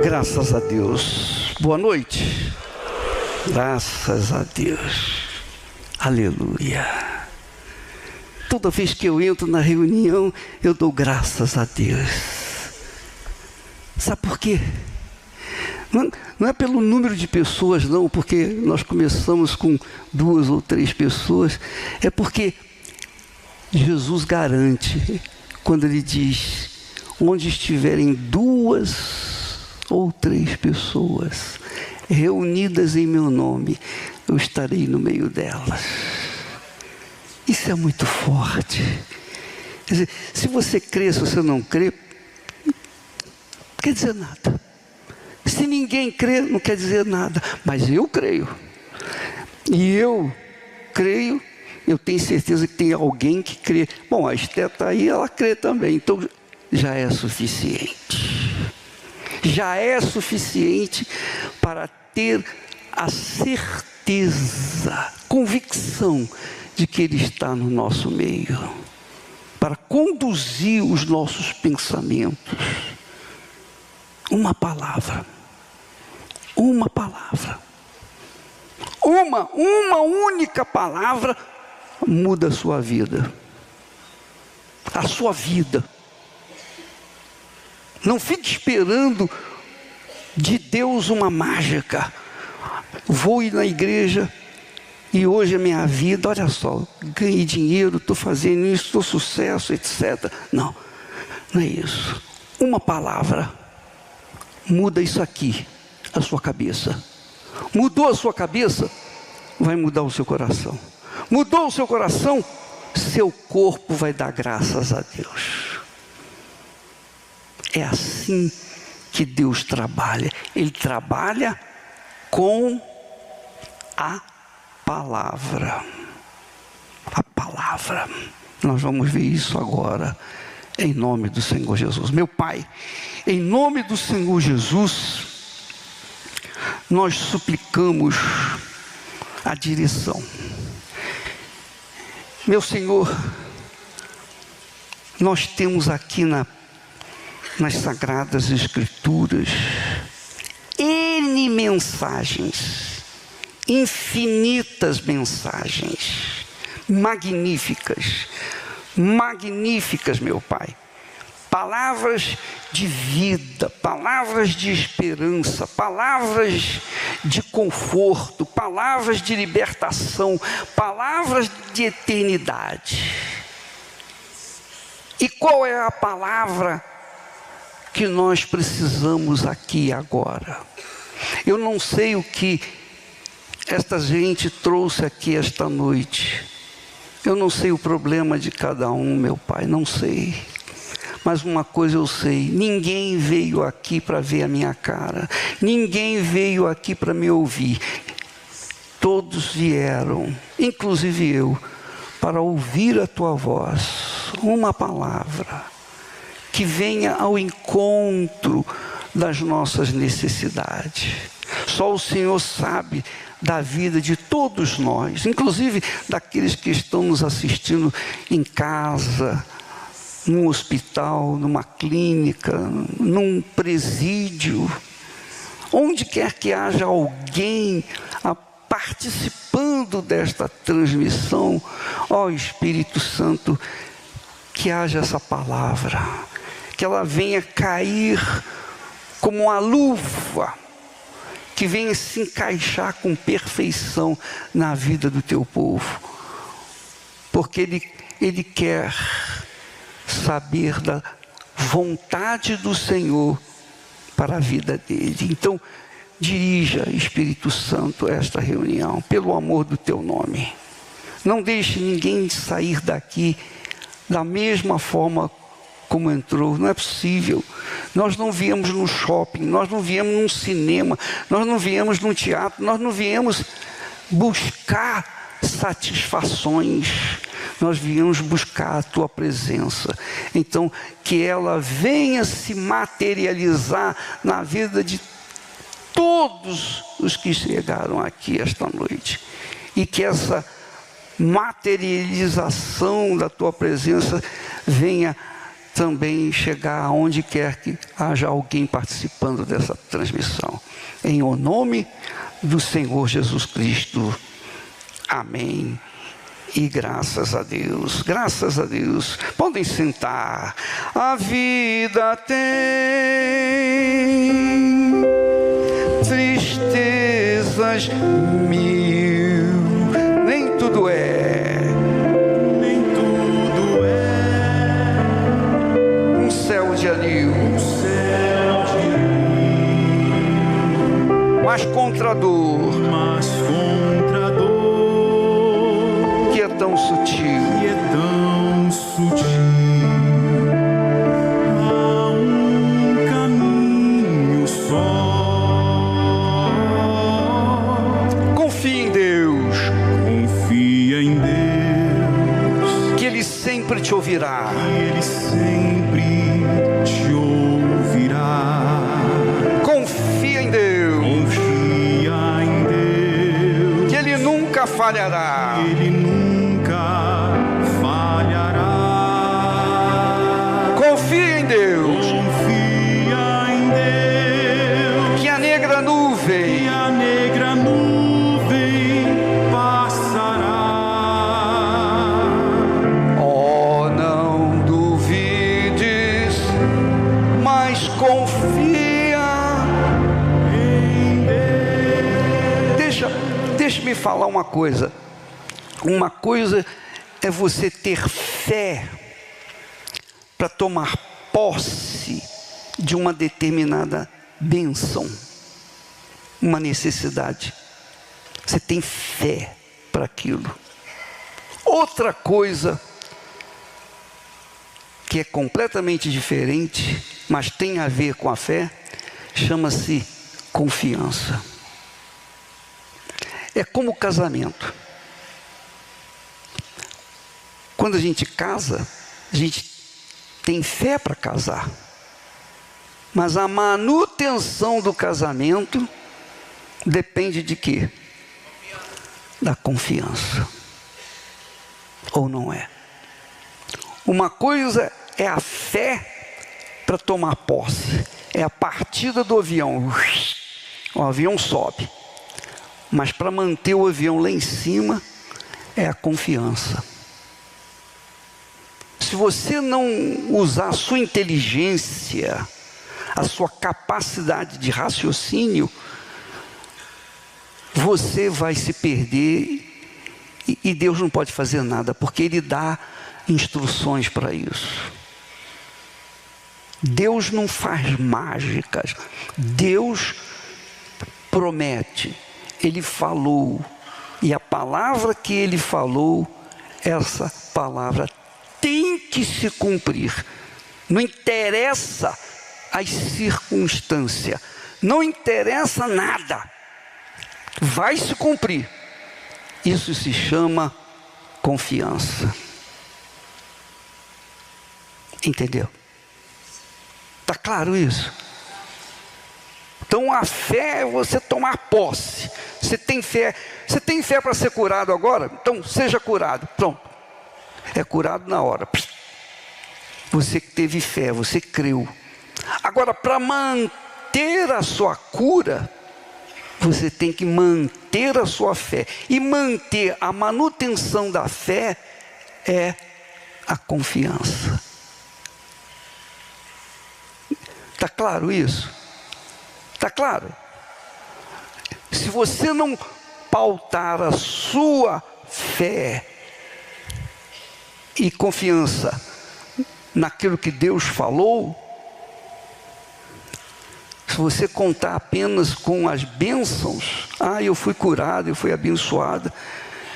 Graças a Deus. Boa noite. Graças a Deus. Aleluia. Toda vez que eu entro na reunião, eu dou graças a Deus. Sabe por quê? Não é pelo número de pessoas, não, porque nós começamos com 2 ou 3 pessoas. É porque Jesus garante, quando Ele diz: onde estiverem 2 ou 3 pessoas reunidas em meu nome, eu estarei no meio delas. Isso é muito forte. Quer dizer, se você crê, se você não crê, não quer dizer nada. Se ninguém crê, não quer dizer nada. Mas eu creio. E eu creio, eu tenho certeza que tem alguém que crê. Bom, a Esté está aí, ela crê também. Então, já é suficiente. Já é suficiente para ter a certeza, convicção de que Ele está no nosso meio, para conduzir os nossos pensamentos. Uma palavra, uma única palavra muda a sua vida. A sua vida. Não fique esperando de Deus uma mágica. Vou ir na igreja e hoje a minha vida, olha só, ganhei dinheiro, estou fazendo isso, estou sucesso, etc. Não, não é isso. Uma palavra muda isso aqui, a sua cabeça. Mudou a sua cabeça, vai mudar o seu coração. Mudou o seu coração, seu corpo vai dar graças a Deus. É assim que Deus trabalha. Ele trabalha com a palavra. A palavra. Nós vamos ver isso agora, em nome do Senhor Jesus. Meu Pai, em nome do Senhor Jesus, nós suplicamos a direção. Meu Senhor, nós temos aqui nas Sagradas Escrituras N mensagens, infinitas mensagens, magníficas, meu Pai. Palavras de vida, palavras de esperança, palavras de conforto, palavras de libertação, palavras de eternidade. E qual é a palavra que nós precisamos aqui agora? Eu não sei o que esta gente trouxe aqui esta noite. Eu não sei o problema de cada um, meu Pai, não sei. Mas uma coisa eu sei: ninguém veio aqui para ver a minha cara, ninguém veio aqui para me ouvir. Todos vieram, inclusive eu, para ouvir a Tua voz, uma palavra que venha ao encontro das nossas necessidades. Só o Senhor sabe da vida de todos nós, inclusive daqueles que estão nos assistindo em casa, num hospital, numa clínica, num presídio, onde quer que haja alguém participando desta transmissão. Ó Espírito Santo, que haja essa palavra, que ela venha cair como uma luva, que venha se encaixar com perfeição na vida do Teu povo, porque Ele quer saber da vontade do Senhor para a vida dele. Então, dirija, Espírito Santo, esta reunião, pelo amor do Teu nome. Não deixe ninguém sair daqui da mesma forma como entrou. Não é possível. Nós não viemos no shopping, nós não viemos num cinema, nós não viemos num teatro, nós não viemos buscar satisfações. Nós viemos buscar a Tua presença. Então, que ela venha se materializar na vida de todos os que chegaram aqui esta noite. E que essa materialização da Tua presença venha também chegar aonde quer que haja alguém participando dessa transmissão. Em o nome do Senhor Jesus Cristo. Amém. E graças a Deus, graças a Deus. Podem sentar. A vida tem tristezas mil, nem tudo é um céu de anil, mas contra a dor, que é tão sutil, há um caminho só. confia em Deus, Confia em Deus, que Ele sempre te ouvirá. Ele sempre te ouvirá. Confia em Deus, Confia em Deus, que Ele nunca falhará. Ele nunca falhará. Confia em Deus, Confia em Deus, que a negra nuvem e a negra nuvem passará. oh, não duvides, mas confia. Em Deus. Deixa-me falar uma coisa. Uma coisa é você ter fé para tomar posse de uma determinada bênção, uma necessidade. Você tem fé para aquilo. Outra coisa que é completamente diferente, mas tem a ver com a fé, chama-se confiança. É como o casamento. Quando a gente casa, a gente tem fé para casar. Mas a manutenção do casamento depende de quê? Da confiança. Ou não é? Uma coisa é a fé para tomar posse. É a partida do avião. O avião sobe. Mas para manter o avião lá em cima, é a confiança. Se você não usar a sua inteligência, a sua capacidade de raciocínio, você vai se perder e Deus não pode fazer nada, porque Ele dá instruções para isso. Deus não faz mágicas, Deus promete, Ele falou, e a palavra que Ele falou, essa palavra tem que se cumprir. Não interessa as circunstâncias, não interessa nada, vai se cumprir. Isso se chama confiança. Entendeu? Está claro isso? Então a fé é você tomar posse. Você tem fé para ser curado agora? Então seja curado. Pronto. É curado na hora. Você que teve fé, você creu. Agora, para manter a sua cura, você tem que manter a sua fé. E manter a manutenção da fé é a confiança. Está claro isso? Está claro? Se você não pautar a sua fé e confiança naquilo que Deus falou, se você contar apenas com as bênçãos, eu fui curado, eu fui abençoado,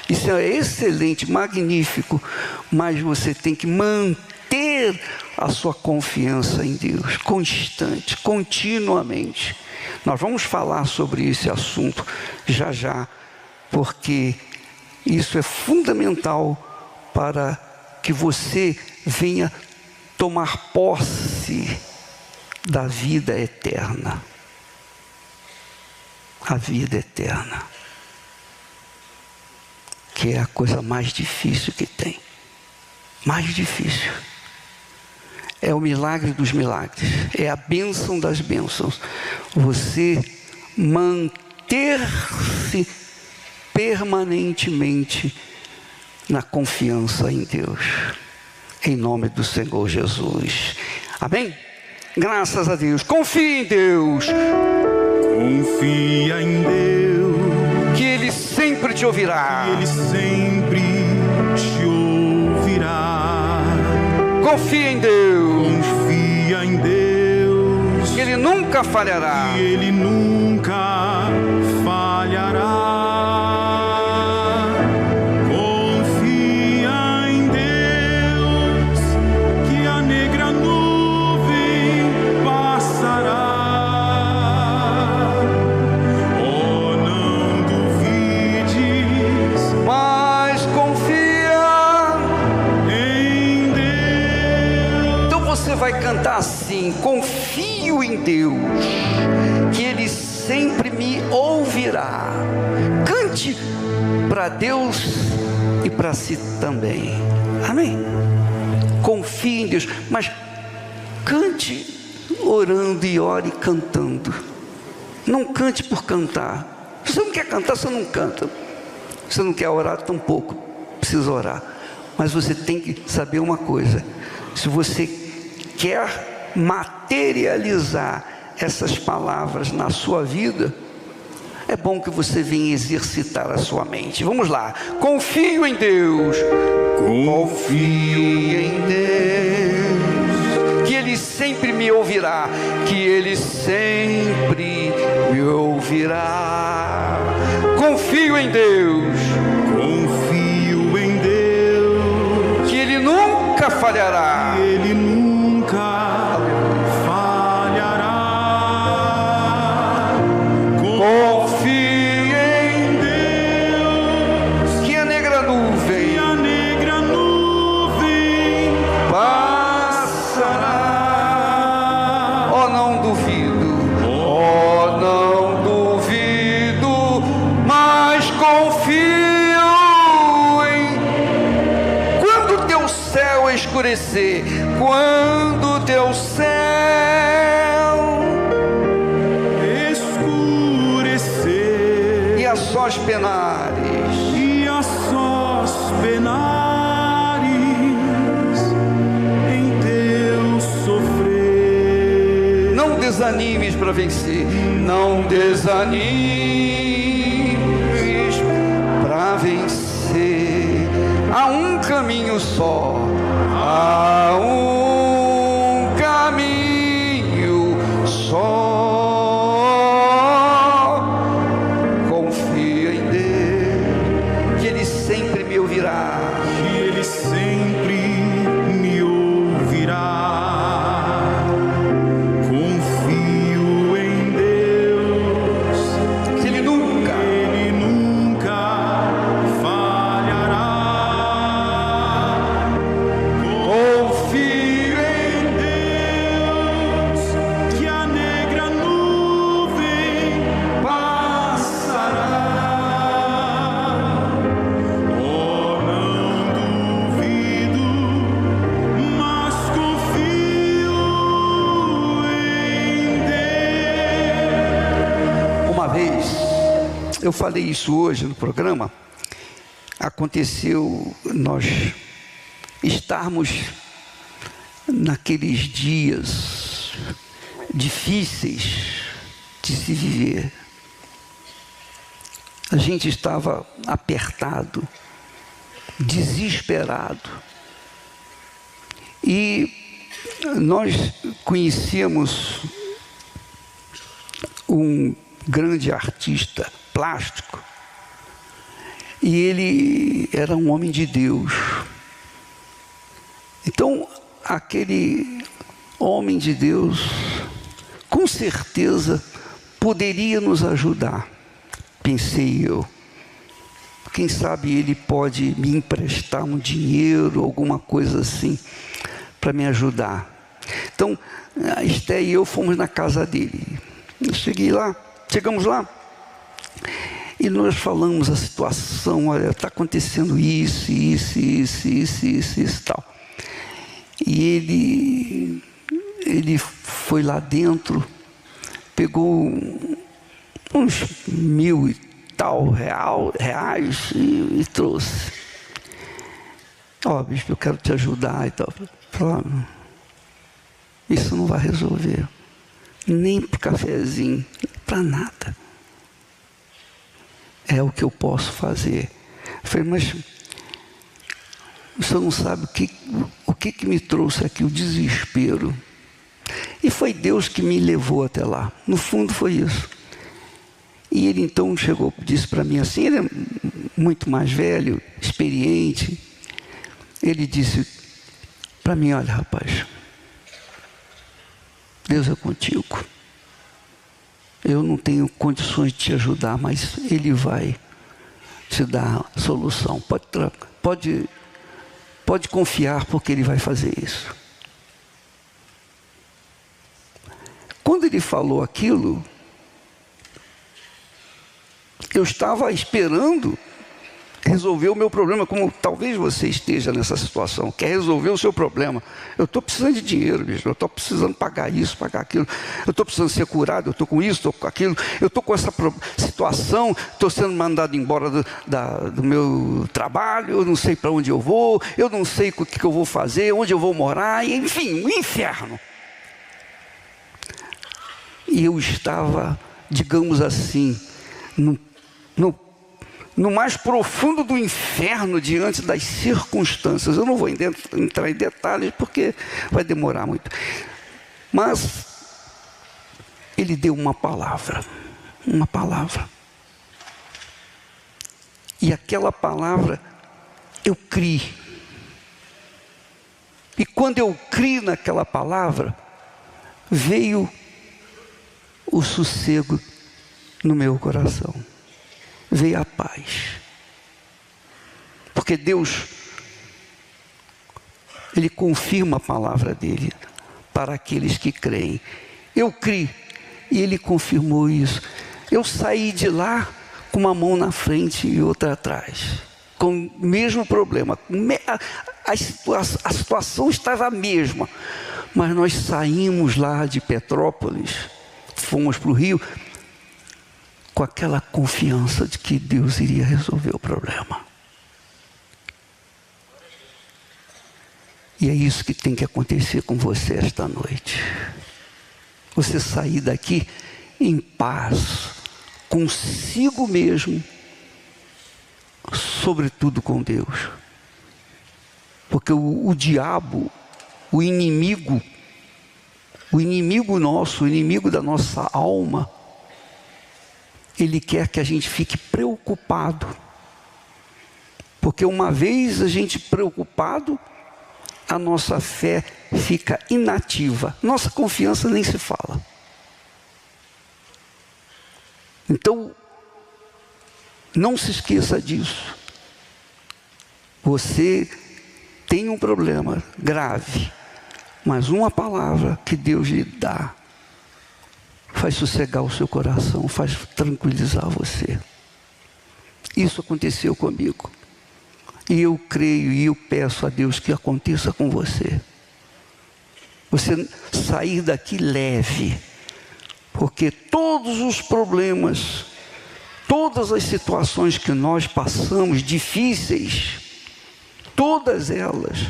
isso é excelente, magnífico, mas você tem que manter a sua confiança em Deus, constante, continuamente. Nós vamos falar sobre esse assunto já já, porque isso é fundamental para que você venha tomar posse da vida eterna. A vida eterna, que é a coisa mais difícil que tem. Mais difícil. é o milagre dos milagres, é a bênção das bênçãos. Você manter-se permanentemente na confiança em Deus, em nome do Senhor Jesus. Amém? Graças a Deus. Confie em Deus. Confia em Deus, que Ele sempre te ouvirá. Ele sempre te ouvirá. Confia em Deus. Confia em Deus, que Ele nunca falhará. que Ele nunca falhará. Vai cantar assim: confio em Deus, que Ele sempre me ouvirá. Cante para Deus e para si também. Amém? Confie em Deus, mas cante orando e ore cantando. Não cante por cantar. Se você não quer cantar, você não canta. Se você não quer orar, tampouco precisa orar. Mas você tem que saber uma coisa: se você quer materializar essas palavras na sua vida, é bom que você venha exercitar a sua mente. Vamos lá. Confio em Deus. Confio em Deus, que Ele sempre me ouvirá. Que Ele sempre me ouvirá. Confio em Deus. Confio em Deus, que Ele nunca falhará. que Ele nunca falhará. Confie em Deus, que a negra nuvem passará. Oh, não duvido, oh, não duvido, mas confio em. Quando teu céu escurecer, quando teu céu escurecer e a sós penares, em teu sofrer, não desanimes para vencer, não desanimes para vencer. Há um caminho só, há um caminho só. Confia em Deus, que Ele sempre me ouvirá. que Ele sempre me ouvirá. Confio em Deus, Que Ele nunca falhará. confio em Deus, que a negra nuvem passará. Oh, não duvido, mas confio em Deus. Uma vez, eu falei isso hoje no programa, aconteceu nós estarmos naqueles dias difíceis de se viver. A gente estava apertado, desesperado. E nós conhecíamos um grande artista plástico, e ele era um homem de Deus. Então, aquele homem de Deus, com certeza, poderia nos ajudar, pensei eu. Quem sabe ele pode me emprestar um dinheiro, alguma coisa assim, para me ajudar. Então, a Esté e eu fomos na casa dele. Eu chegamos lá, e nós falamos a situação: olha, está acontecendo isso, tal. E ele foi lá dentro, pegou uns 1.000 e tal reais e trouxe. Ó, bispo, eu quero te ajudar e tal. Falei, isso não vai resolver. Nem para cafezinho, para nada. É o que eu posso fazer. Eu falei, mas o senhor não sabe o que me trouxe aqui, o desespero. E foi Deus que me levou até lá. No fundo foi isso. E ele então chegou, disse para mim assim, ele é muito mais velho, experiente. Ele disse para mim, olha rapaz, Deus é contigo. Eu não tenho condições de te ajudar, mas Ele vai te dar a solução. Pode confiar, porque Ele vai fazer isso. Quando Ele falou aquilo, eu estava esperando resolver o meu problema, como talvez você esteja nessa situação, quer resolver o seu problema. Eu estou precisando de dinheiro, bicho, eu estou precisando pagar isso, pagar aquilo, eu estou precisando ser curado, eu estou com isso, estou com aquilo, eu estou com essa situação, estou sendo mandado embora do meu trabalho, eu não sei para onde eu vou, eu não sei o que eu vou fazer, onde eu vou morar, enfim, um inferno. E eu estava, digamos assim, no mais profundo do inferno, diante das circunstâncias. Eu não vou entrar em detalhes porque vai demorar muito, mas ele deu uma palavra, e aquela palavra eu criei. E quando eu criei naquela palavra, veio o sossego no meu coração, veio a paz, porque Deus, Ele confirma a palavra dEle para aqueles que creem. Eu criei e Ele confirmou isso. Eu saí de lá com uma mão na frente e outra atrás, com o mesmo problema, a situação estava a mesma, mas nós saímos lá de Petrópolis, fomos para o Rio, com aquela confiança de que Deus iria resolver o problema. E é isso que tem que acontecer com você esta noite. Você sair daqui em paz, consigo mesmo, sobretudo com Deus. Porque o diabo, o inimigo nosso, o inimigo da nossa alma, ele quer que a gente fique preocupado. Porque uma vez a gente preocupado, a nossa fé fica inativa. Nossa confiança nem se fala. Então, não se esqueça disso. Você tem um problema grave, mas uma palavra que Deus lhe dá faz sossegar o seu coração, faz tranquilizar você. Isso aconteceu comigo. E eu creio e eu peço a Deus que aconteça com você. Você sair daqui leve, porque todos os problemas, todas as situações que nós passamos, difíceis, todas elas,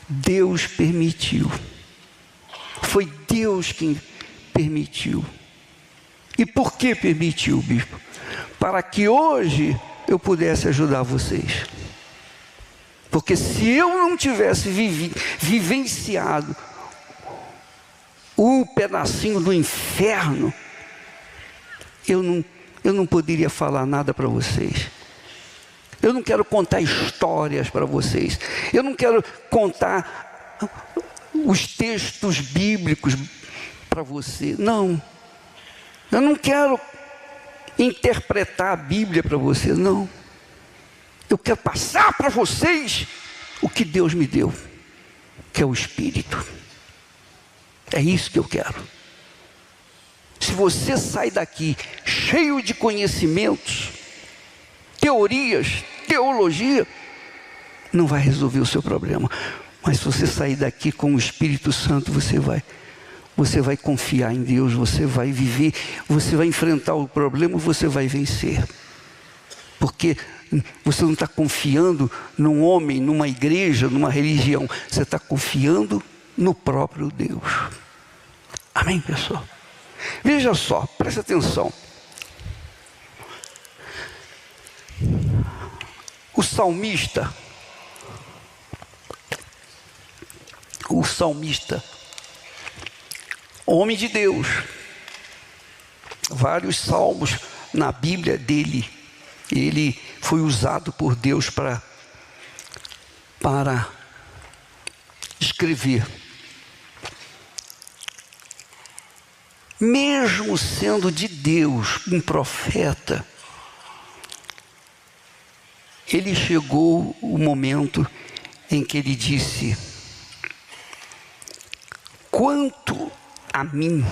Deus permitiu. Foi Deus quem permitiu. E por que permitiu, bispo? Para que hoje eu pudesse ajudar vocês. Porque se eu não tivesse vivenciado um pedacinho do inferno, eu não poderia falar nada para vocês. Eu não quero contar histórias para vocês. Eu não quero contar os textos bíblicos para você. Não. Eu não quero interpretar a Bíblia para você. Não. Eu quero passar para vocês o que Deus me deu, que é o Espírito. É isso que eu quero. Se você sai daqui cheio de conhecimentos, teorias, teologia, não vai resolver o seu problema. Mas se você sair daqui com o Espírito Santo, você vai confiar em Deus, você vai viver, você vai enfrentar o problema, você vai vencer. Porque você não está confiando num homem, numa igreja, numa religião. Você está confiando no próprio Deus. Amém, pessoal? Veja só, preste atenção. O salmista, homem de Deus, vários salmos na Bíblia dele, ele foi usado por Deus para escrever. Mesmo sendo de Deus um profeta, ele chegou o momento em que ele disse: quanto a mim,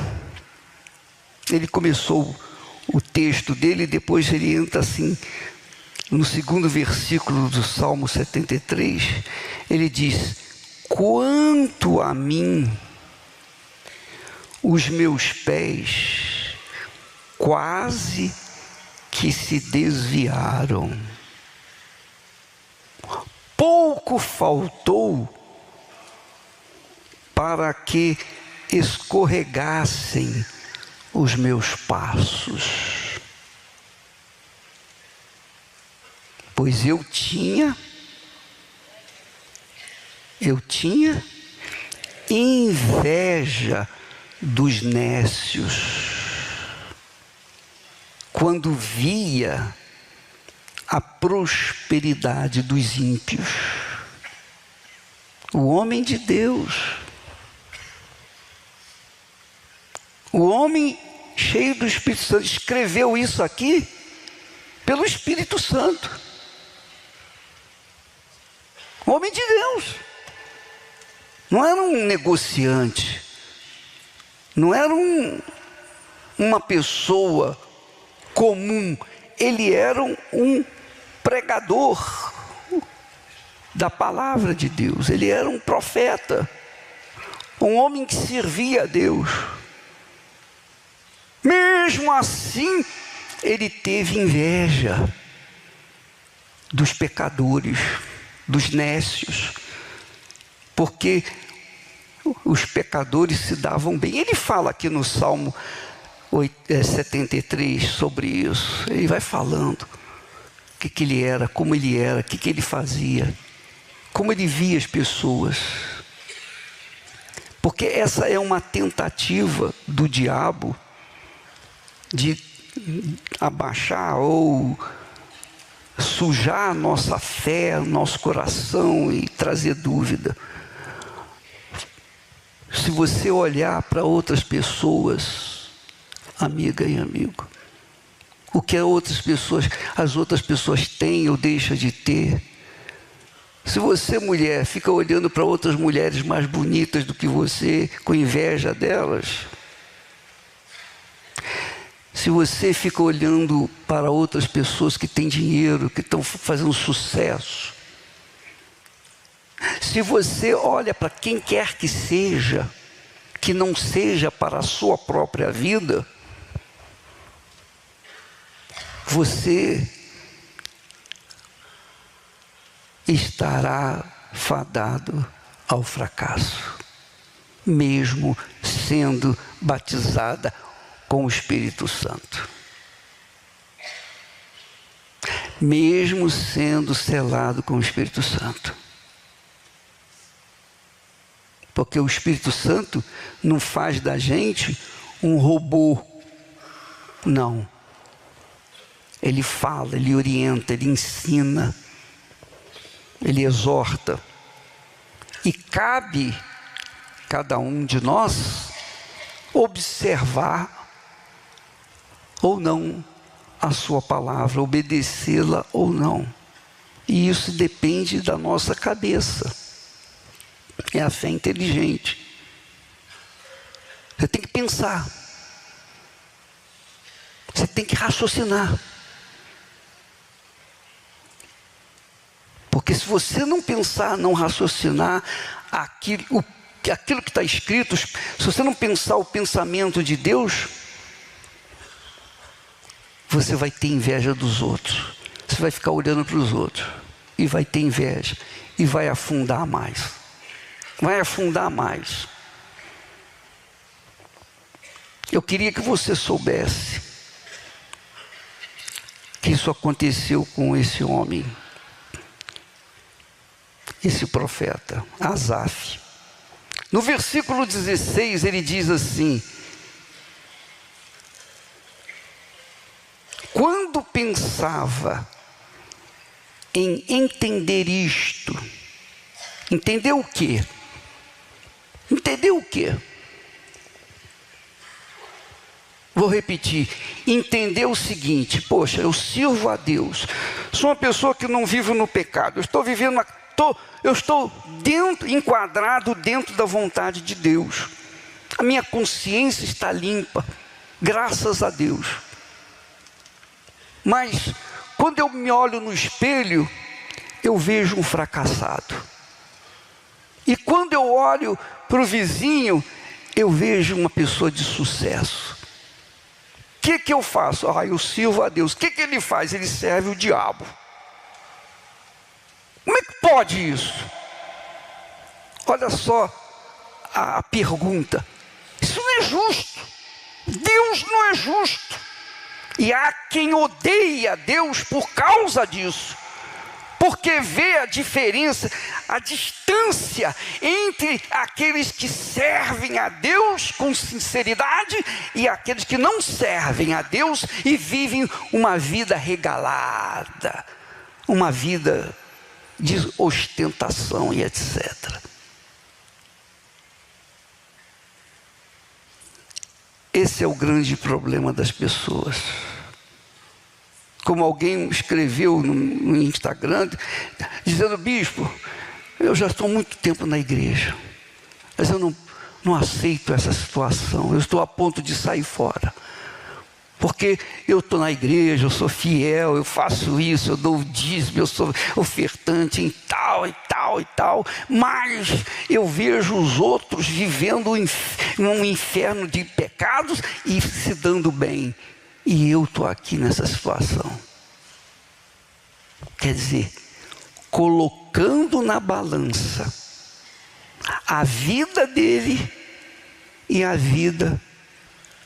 ele começou o texto dele, depois ele entra assim, no segundo versículo do Salmo 73, ele diz: quanto a mim, os meus pés quase que se desviaram. Pouco faltou para que escorregassem os meus passos. Pois eu tinha inveja dos nécios, quando via a prosperidade dos ímpios. O homem de Deus, o homem cheio do Espírito Santo, escreveu isso aqui pelo Espírito Santo. O homem de Deus não era um negociante, não era uma pessoa comum, ele era um pregador da palavra de Deus, ele era um profeta, um homem que servia a Deus. Mesmo assim, ele teve inveja dos pecadores, dos nécios, porque os pecadores se davam bem. Ele fala aqui no Salmo 73 sobre isso. Ele vai falando o que ele era, como ele era, o que ele fazia, como ele via as pessoas. Porque essa é uma tentativa do diabo de abaixar ou sujar a nossa fé, nosso coração e trazer dúvida. Se você olhar para outras pessoas, amiga e amigo, o que as outras pessoas têm ou deixam de ter. Se você, mulher, fica olhando para outras mulheres mais bonitas do que você, com inveja delas, se você fica olhando para outras pessoas que têm dinheiro, que estão fazendo sucesso, se você olha para quem quer que seja, que não seja para a sua própria vida, você estará fadado ao fracasso, mesmo sendo batizada com o Espírito Santo, mesmo sendo selado com o Espírito Santo. Porque o Espírito Santo não faz da gente um robô, não. Ele fala, ele orienta, ele ensina, ele exorta. E cabe cada um de nós observar ou não a sua palavra, obedecê-la ou não. E isso depende da nossa cabeça. É a fé inteligente. Você tem que pensar. Você tem que raciocinar. Porque Porque se você não pensar, não raciocinar aquilo que está escrito, se você não pensar o pensamento de Deus, você vai ter inveja dos outros. Você vai ficar olhando para os outros e vai ter inveja e vai afundar mais. Vai afundar mais. Eu queria que você soubesse que isso aconteceu com esse homem, esse profeta, Asaf. No versículo 16 ele diz assim: quando pensava em entender isto, entender o quê? Entender o quê? Vou repetir, entender o seguinte: poxa, eu sirvo a Deus, sou uma pessoa que não vivo no pecado, eu estou enquadrado dentro da vontade de Deus, a minha consciência está limpa, graças a Deus. Mas quando eu me olho no espelho, eu vejo um fracassado. E quando eu olho para o vizinho, eu vejo uma pessoa de sucesso. O que eu faço? Eu sirvo a Deus. O que ele faz? Ele serve o diabo. Como é que pode isso? Olha só a pergunta. Isso não é justo. Deus não é justo. E há quem odeia Deus por causa disso. Porque vê a diferença, a distância entre aqueles que servem a Deus com sinceridade e aqueles que não servem a Deus e vivem uma vida regalada, uma vida de ostentação e etc. Esse é o grande problema das pessoas. Como alguém escreveu no Instagram, dizendo: bispo, eu já estou há muito tempo na igreja, mas eu não aceito essa situação, eu estou a ponto de sair fora. Porque eu estou na igreja, eu sou fiel, eu faço isso, eu dou o dízimo, eu sou ofertante em tal e tal e tal, mas eu vejo os outros vivendo um inferno de pecados e se dando bem. E eu estou aqui nessa situação. Quer dizer, colocando na balança a vida dele e a vida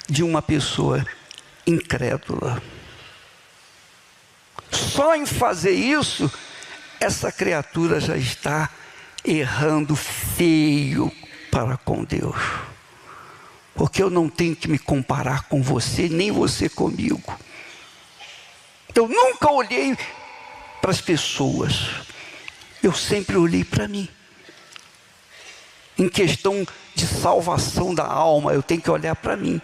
de uma pessoa incrédula. Só em fazer isso, essa criatura já está errando feio para com Deus. Porque eu não tenho que me comparar com você, nem você comigo. Eu nunca olhei para as pessoas. Eu sempre olhei para mim. Em questão de salvação da alma, eu tenho que olhar para mim.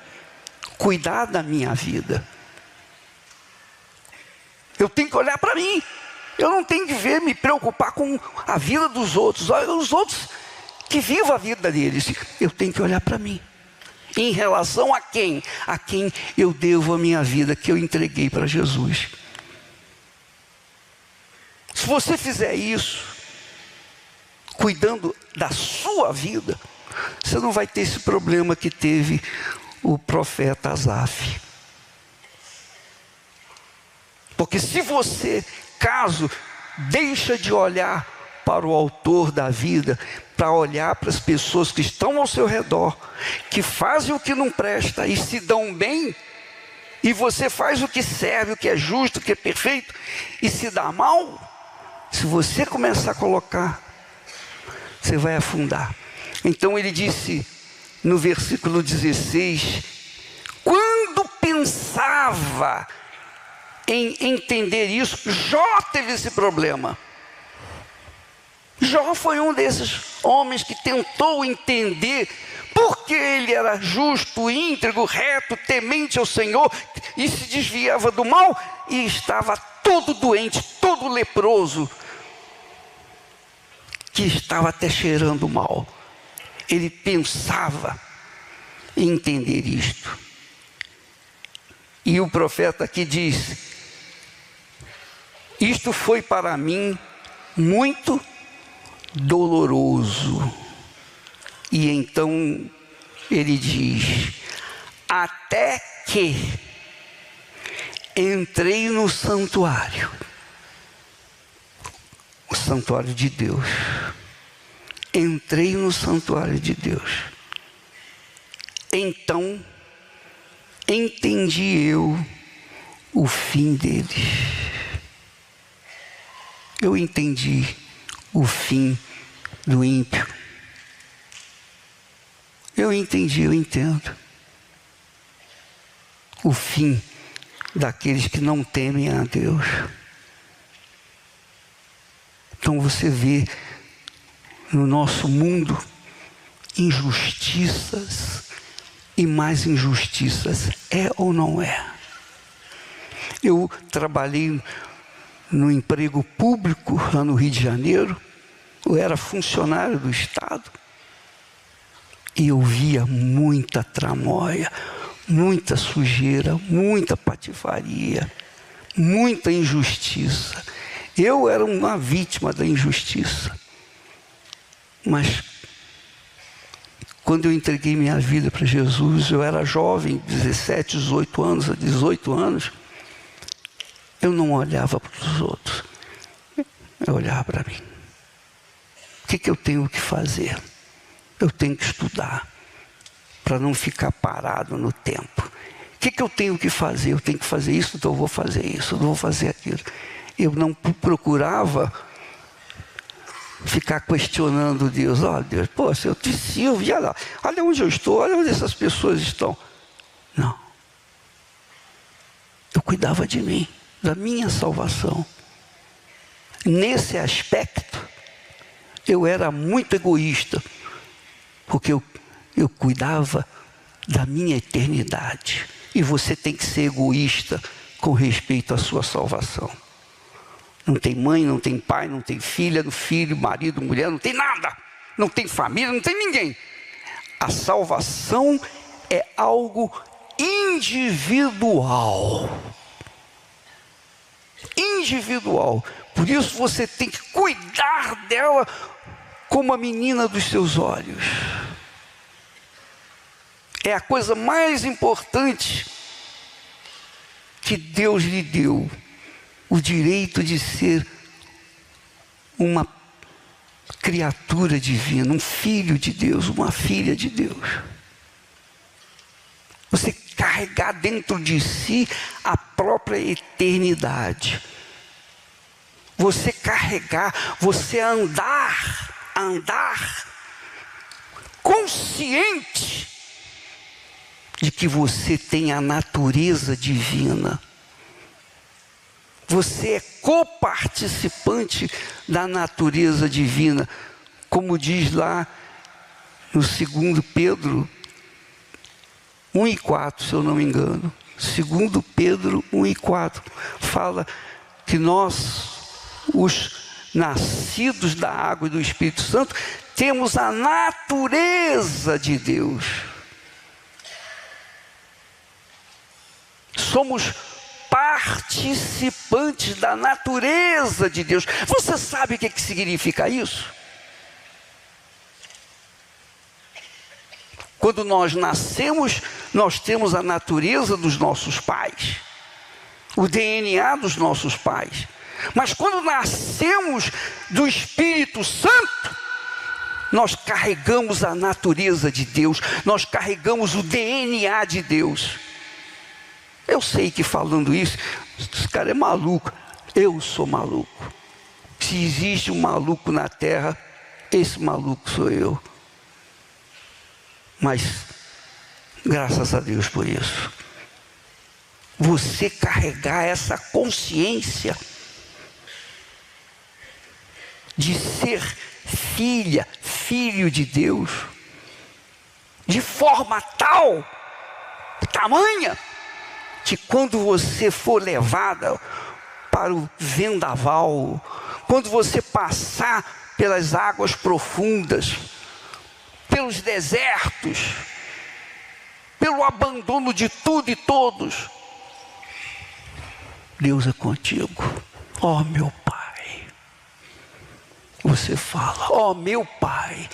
Cuidar da minha vida. Eu tenho que olhar para mim. Eu não tenho que me preocupar com a vida dos outros. Os outros que vivam a vida deles. Eu tenho que olhar para mim. Em relação a quem? A quem eu devo a minha vida, que eu entreguei para Jesus. Se você fizer isso, cuidando da sua vida, você não vai ter esse problema que teve o profeta Asaf. Porque se você, caso, deixa de olhar para o autor da vida, para olhar para as pessoas que estão ao seu redor, que fazem o que não presta e se dão bem, e você faz o que serve, o que é justo, o que é perfeito, e se dá mal, se você começar a colocar, você vai afundar. Então ele disse no versículo 16, quando pensava em entender isso, Jó teve esse problema. Jó foi um desses homens que tentou entender porque ele era justo, íntegro, reto, temente ao Senhor e se desviava do mal e estava todo doente, todo leproso, que estava até cheirando mal. Ele pensava em entender isto. E o profeta aqui diz: isto foi para mim muito doloroso. E então ele diz: até que entrei no santuário, o santuário de Deus. Entrei no santuário de Deus. Então entendi eu o fim deles. Eu entendi o fim do ímpio. Eu entendi, eu entendo o fim daqueles que não temem a Deus. Então você vê no nosso mundo injustiças e mais injustiças. É ou não é? Eu trabalhei no emprego público lá no Rio de Janeiro. Eu era funcionário do Estado. E eu via muita tramóia, muita sujeira, muita patifaria, muita injustiça. Eu era uma vítima da injustiça. Mas quando eu entreguei minha vida para Jesus, eu era jovem, 17, 18 anos, a 18 anos, eu não olhava para os outros, eu olhava para mim. O que eu tenho que fazer? Eu tenho que estudar, para não ficar parado no tempo. O que eu tenho que fazer? Eu tenho que fazer isso, então eu vou fazer isso, eu vou fazer aquilo. Eu não procurava ficar questionando Deus. Ó, Deus, pô, se eu te sirvo, olha onde eu estou, olha onde essas pessoas estão. Não. Eu cuidava de mim, da minha salvação. Nesse aspecto, eu era muito egoísta, porque eu cuidava da minha eternidade. E você tem que ser egoísta com respeito à sua salvação. Não tem mãe, não tem pai, não tem filha, filho, marido, mulher, não tem nada. Não tem família, não tem ninguém. A salvação é algo individual. Individual. Por isso você tem que cuidar dela como a menina dos seus olhos. É a coisa mais importante que Deus lhe deu. O direito de ser uma criatura divina, um filho de Deus, uma filha de Deus. Você carregar dentro de si a própria eternidade. Você carregar, você andar consciente de que você tem a natureza divina. Você é coparticipante da natureza divina, como diz lá no 2 Pedro 1:4, se eu não me engano. 2 Pedro 1:4 fala que nós, os nascidos da água e do Espírito Santo, temos a natureza de Deus. Somos participantes da natureza de Deus. Você sabe o que significa isso? Quando nós nascemos, nós temos a natureza dos nossos pais, o DNA dos nossos pais. Mas quando nascemos do Espírito Santo, nós carregamos a natureza de Deus, nós carregamos o DNA de Deus. Eu sei que falando isso, esse cara é maluco. Eu sou maluco. Se existe um maluco na terra, esse maluco sou eu. Mas, graças a Deus por isso. Você carregar essa consciência de ser filha, filho de Deus, de forma tal, tamanha, que quando você for levada para o vendaval, quando você passar pelas águas profundas, pelos desertos, pelo abandono de tudo e todos, Deus é contigo. Ó meu Pai, você fala: ó meu Pai.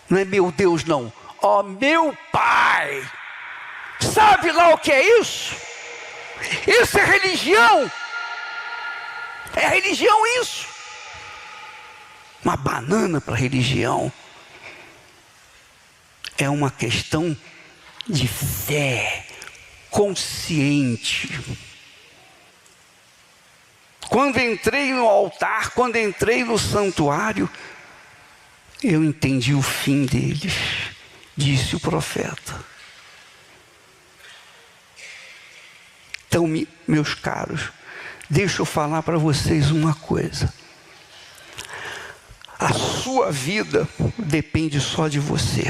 Não é meu Deus não, ó meu Pai. Sabe lá o que é isso? Isso é religião. É religião isso. Uma banana para religião. É uma questão de fé consciente. Quando entrei no altar, quando entrei no santuário, eu entendi o fim deles, disse o profeta. Então, meus caros, deixa eu falar para vocês uma coisa. A sua vida depende só de você.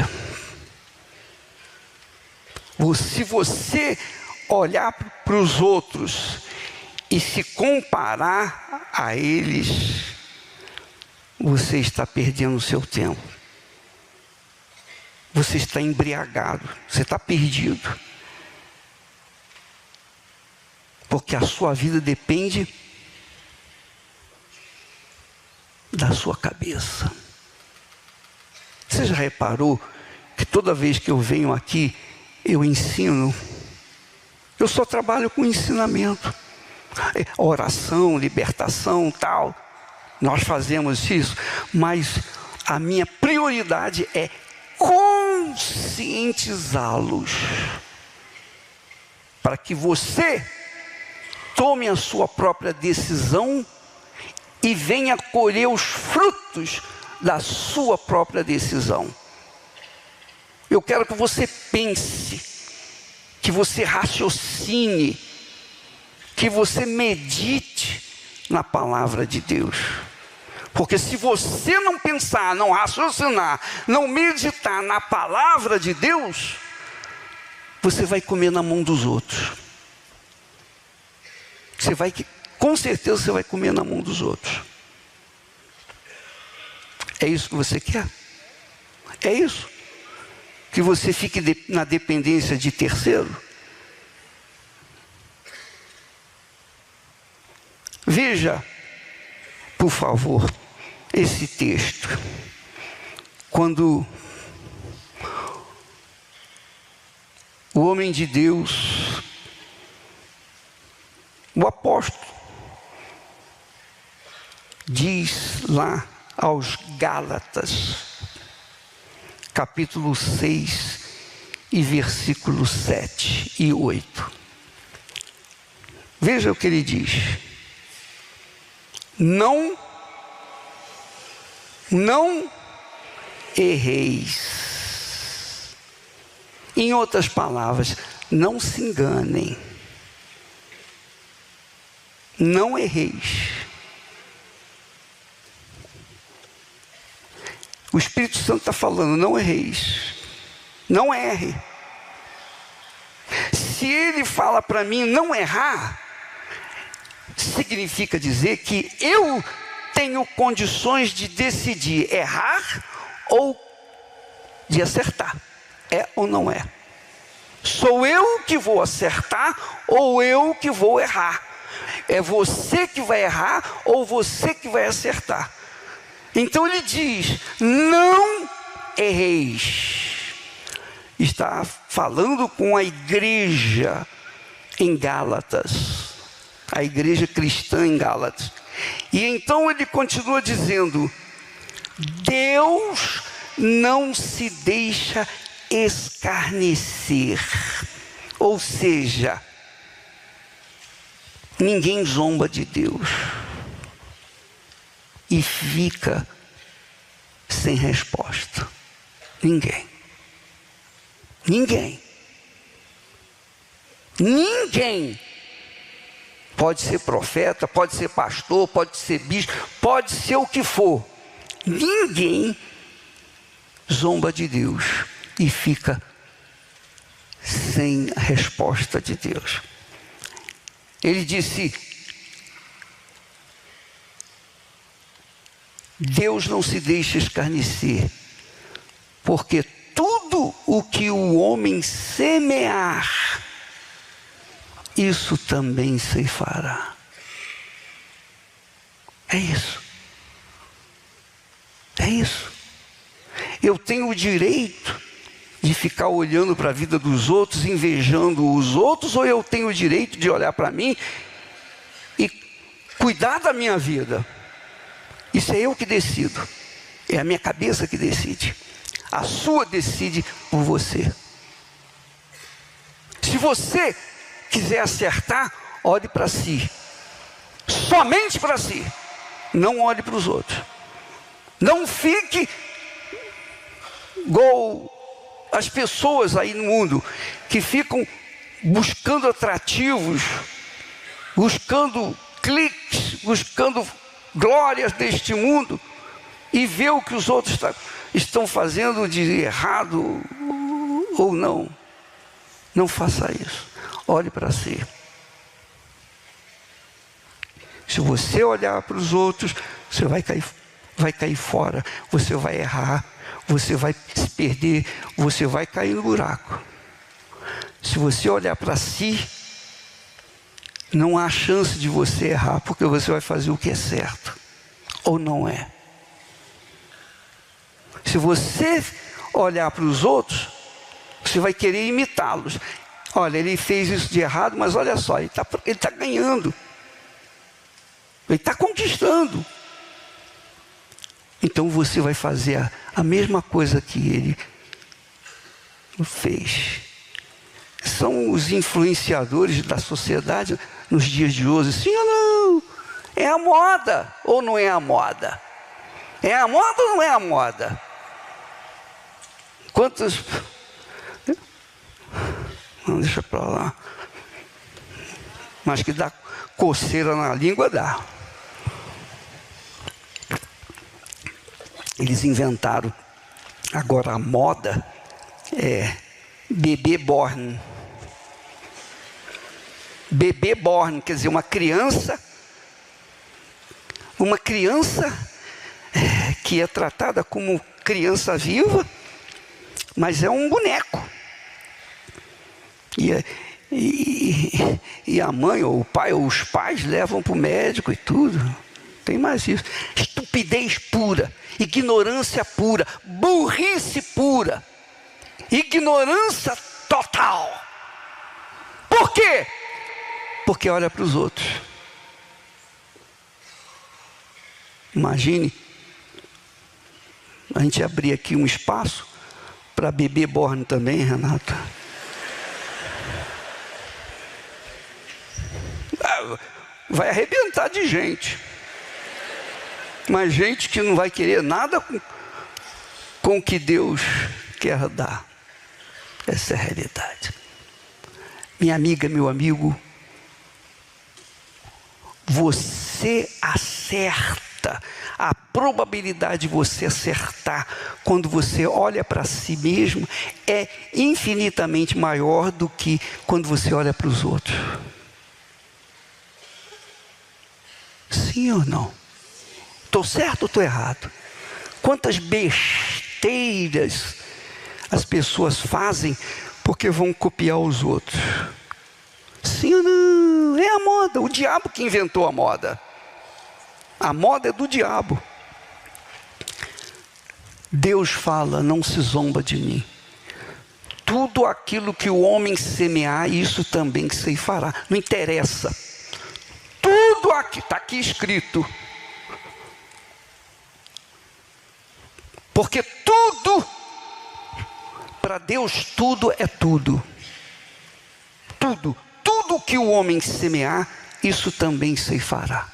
Se você olhar para os outros e se comparar a eles, você está perdendo o seu tempo. Você está embriagado, você está perdido. Porque a sua vida depende da sua cabeça. Você já reparou que toda vez que eu venho aqui, eu ensino? Eu só trabalho com ensinamento. Oração, libertação, tal. Nós fazemos isso, mas a minha prioridade é conscientizá-los, para que você tome a sua própria decisão e venha colher os frutos da sua própria decisão. Eu quero que você pense, que você raciocine, que você medite na palavra de Deus. Porque se você não pensar, não raciocinar, não meditar na palavra de Deus, você vai comer na mão dos outros. Com certeza você vai comer na mão dos outros. É isso que você quer? É isso? Que você fique na dependência de terceiro? Veja, por favor, esse texto. Quando o homem de Deus, o apóstolo, diz lá aos Gálatas, capítulo 6 e versículos 7 e 8. Veja o que ele diz. Não erreis. Em outras palavras, não se enganem. Não erreis. O Espírito Santo está falando: não erreis. Não erre. Se ele fala para mim não errar, significa dizer que eu tenho condições de decidir errar ou de acertar. É ou não é? Sou eu que vou acertar ou eu que vou errar? É você que vai errar ou você que vai acertar? Então ele diz: não erreis. Está falando com a igreja em Gálatas, a igreja cristã em Gálatas. E então ele continua dizendo: Deus não se deixa escarnecer. Ou seja, ninguém zomba de Deus e fica sem resposta. Ninguém. Pode ser profeta, pode ser pastor, pode ser bispo, pode ser o que for. Ninguém zomba de Deus e fica sem a resposta de Deus. Ele disse: Deus não se deixa escarnecer, porque tudo o que o homem semear, isso também se fará. É isso. É isso. Eu tenho o direito de ficar olhando para a vida dos outros, invejando os outros, ou eu tenho o direito de olhar para mim e cuidar da minha vida? Isso é eu que decido. É a minha cabeça que decide. A sua decide por você. Se você quiser acertar, olhe para si. Somente para si. Não olhe para os outros. Não fique igual as pessoas aí no mundo que ficam buscando atrativos, buscando cliques, buscando glórias deste mundo e vê o que os outros estão fazendo de errado ou não. Não faça isso. Olhe para si. Se você olhar para os outros, você vai cair fora, você vai errar, você vai se perder, você vai cair no buraco. Se você olhar para si, não há chance de você errar, porque você vai fazer o que é certo, ou não é. Se você olhar para os outros, você vai querer imitá-los. Olha, ele fez isso de errado, mas olha só, ele está ganhando. Ele está conquistando. Então você vai fazer a mesma coisa que ele fez. São os influenciadores da sociedade nos dias de hoje. Sim ou não? É a moda ou não é a moda? É a moda ou não é a moda? Quantos... Não, deixa para lá. Mas que dá coceira na língua, dá. Eles inventaram agora a moda é bebê born. Bebê born, quer dizer, uma criança que é tratada como criança viva, mas é um boneco. E a mãe, ou o pai, ou os pais levam para o médico e tudo. Tem mais isso. Estupidez pura, ignorância pura, burrice pura, ignorância total. Por quê? Porque olha para os outros. Imagine a gente abrir aqui um espaço para bebê born também, Renata. Vai arrebentar de gente. Mas gente que não vai querer nada com o que Deus quer dar. Essa é a realidade. Minha amiga, meu amigo, você acerta. A probabilidade de você acertar quando você olha para si mesmo é infinitamente maior do que quando você olha para os outros. Sim ou não? Estou certo ou estou errado? Quantas besteiras as pessoas fazem porque vão copiar os outros? Sim ou não? É a moda, o diabo que inventou a moda. A moda é do diabo. Deus fala, não se zomba de mim. Tudo aquilo que o homem semear, isso também que ceifará. Não interessa. Tudo aqui, está aqui escrito. Porque tudo, para Deus tudo é tudo. Tudo que o homem semear, isso também ceifará.